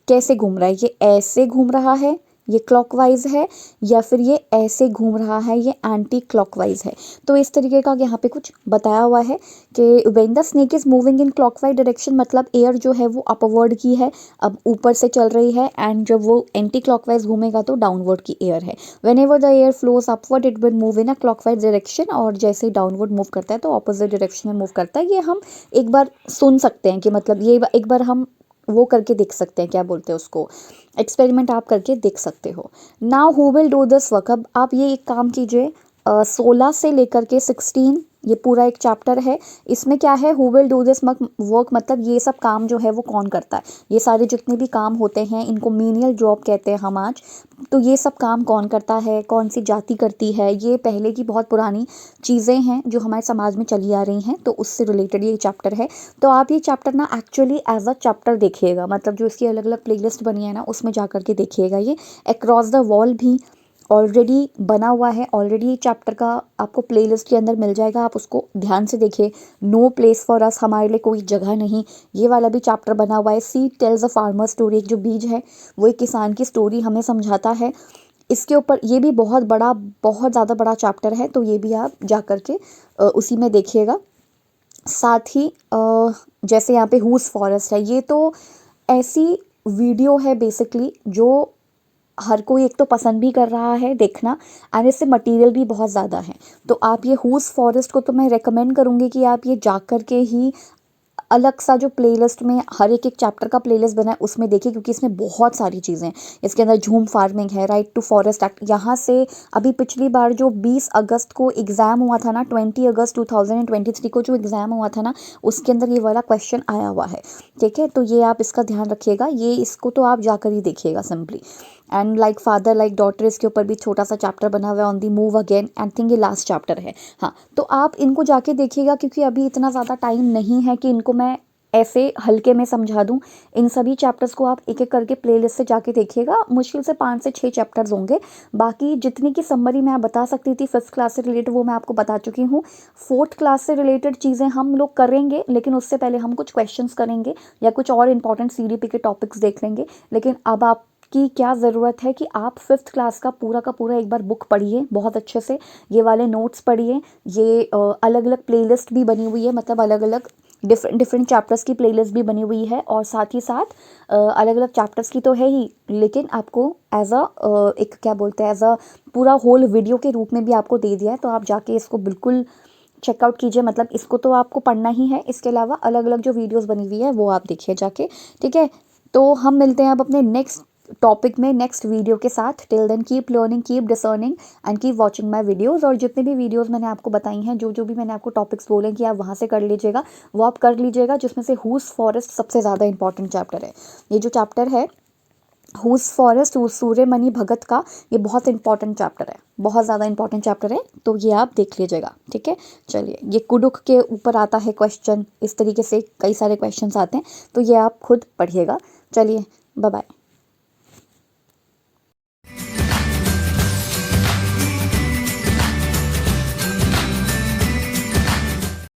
कैसे घूम रहा है? ये ऐसे घूम रहा है, ये क्लॉकवाइज है, या फिर ये ऐसे घूम रहा है, ये एंटी क्लॉकवाइज है। तो इस तरीके का यहाँ पे कुछ बताया हुआ है कि when the snake is moving in clockwise direction मतलब एयर जो है वो अपवर्ड की है, अब ऊपर से चल रही है, एंड जब वो एंटी क्लॉकवाइज घूमेगा तो डाउनवर्ड की एयर है। When ever the air flows upward it will move in a clockwise direction, और जैसे ही डाउनवर्ड मूव करता है तो ऑपोजिट डायरेक्शन में मूव करता है। ये हम एक बार सुन सकते हैं कि मतलब ये एक बार हम वो करके देख सकते हैं, क्या बोलते हैं उसको, एक्सपेरिमेंट आप करके देख सकते हो। Now who will do this work? अब आप ये एक काम कीजिए, 16 से लेकर के 16 ये पूरा एक चैप्टर है। इसमें क्या है, who will do this work, मतलब ये सब काम जो है वो कौन करता है, ये सारे जितने भी काम होते हैं इनको मीनियल जॉब कहते हैं हम आज। तो ये सब काम कौन करता है, कौन सी जाति करती है, ये पहले की बहुत पुरानी चीज़ें हैं जो हमारे समाज में चली आ रही हैं, तो उससे रिलेटेड ये चैप्टर है। तो आप ये चैप्टर ना एक्चुअली एज अ चैप्टर देखिएगा, मतलब जो इसकी अलग अलग प्लेलिस्ट बनी है ना उसमें जा कर के देखिएगा। ये अक्रॉस द वॉल भी ऑलरेडी बना हुआ है, ऑलरेडी चैप्टर का आपको प्लेलिस्ट के अंदर मिल जाएगा, आप उसको ध्यान से देखिए। नो प्लेस फॉर अस, हमारे लिए कोई जगह नहीं, ये वाला भी चैप्टर बना हुआ है। Seed tales a farmer story, एक जो बीज है वो एक किसान की स्टोरी हमें समझाता है। इसके ऊपर ये भी बहुत बड़ा, बहुत ज़्यादा बड़ा चैप्टर है, तो ये भी आप जा कर के उसी में देखिएगा। साथ ही जैसे यहाँ पे हुज फॉरेस्ट है, ये तो ऐसी वीडियो है बेसिकली जो हर कोई एक तो पसंद भी कर रहा है देखना, एंड इससे मटेरियल भी बहुत ज़्यादा है। तो आप ये हुज फॉरेस्ट को तो मैं रेकमेंड करूँगी कि आप ये जा कर के ही अलग सा जो प्लेलिस्ट में हर एक चैप्टर का प्लेलिस्ट बना है उसमें देखिए, क्योंकि इसमें बहुत सारी चीज़ें हैं। इसके अंदर झूम फार्मिंग है, राइट टू फॉरेस्ट एक्ट, यहाँ से अभी पिछली बार जो 20 अगस्त को एग्ज़ाम हुआ था ना, 20 अगस्त 2023 को जो एग्ज़ाम हुआ था ना, उसके अंदर ये वाला क्वेश्चन आया हुआ है। ठीक है, तो ये आप इसका ध्यान रखिएगा, ये इसको तो आप जाकर ही देखिएगा simply. And like father like daughter, इसके ऊपर भी छोटा सा चैप्टर बना हुआ है। On the move again, I think ये लास्ट चैप्टर है। हाँ, तो आप इनको जाके देखिएगा, क्योंकि अभी इतना ज़्यादा टाइम नहीं है कि इनको मैं ऐसे हल्के में समझा दूं। इन सभी चैप्टर्स को आप एक एक करके प्लेलिस्ट से जाके देखिएगा, मुश्किल से 5 से 6 चैप्टर्स होंगे। बाकी जितनी की समरी मैं बता सकती थी 5th क्लास से रिलेटेड वो मैं आपको बता चुकी हूँ। 4th क्लास से रिलेटेड चीज़ें हम लोग करेंगे, लेकिन उससे पहले हम कुछ क्वेश्चंस करेंगे या कुछ और इंपॉर्टेंट CDP के टॉपिक्स देख लेंगे। लेकिन अब आप की क्या ज़रूरत है कि आप 5th क्लास का पूरा एक बार बुक पढ़िए बहुत अच्छे से, ये वाले नोट्स पढ़िए। ये अलग अलग प्लेलिस्ट भी बनी हुई है, मतलब अलग अलग डिफरेंट चैप्टर्स की प्लेलिस्ट भी बनी हुई है, और साथ ही साथ अलग अलग चैप्टर्स की तो है ही, लेकिन आपको एज अ एक क्या बोलते हैं, एज अ पूरा होल वीडियो के रूप में भी आपको दे दिया है। तो आप जाके इसको बिल्कुल चेकआउट कीजिए, मतलब इसको तो आपको पढ़ना ही है, इसके अलावा अलग अलग जो वीडियोस बनी हुई है वो आप देखिए जाके। ठीक है, तो हम मिलते हैं अब अपने नेक्स्ट टॉपिक में, नेक्स्ट वीडियो के साथ। Till then keep learning, keep discerning and keep watching my videos. और जितने भी वीडियोस मैंने आपको बताई हैं, जो जो भी मैंने आपको टॉपिक्स बोले कि आप वहाँ से कर लीजिएगा, वो आप कर लीजिएगा, जिसमें से हुज फॉरेस्ट सबसे ज़्यादा इंपॉर्टेंट चैप्टर है। ये जो चैप्टर है हुज फॉरेस्ट, सूर्यमणि भगत का, ये बहुत इंपॉर्टेंट चैप्टर है, बहुत ज़्यादा इंपॉर्टेंट चैप्टर है, तो ये आप देख लीजिएगा। ठीक है, चलिए, ये कुडुख के ऊपर आता है क्वेश्चन, इस तरीके से कई सारे क्वेश्चंस आते हैं, तो ये आप खुद पढ़िएगा। चलिए, बाय बाय।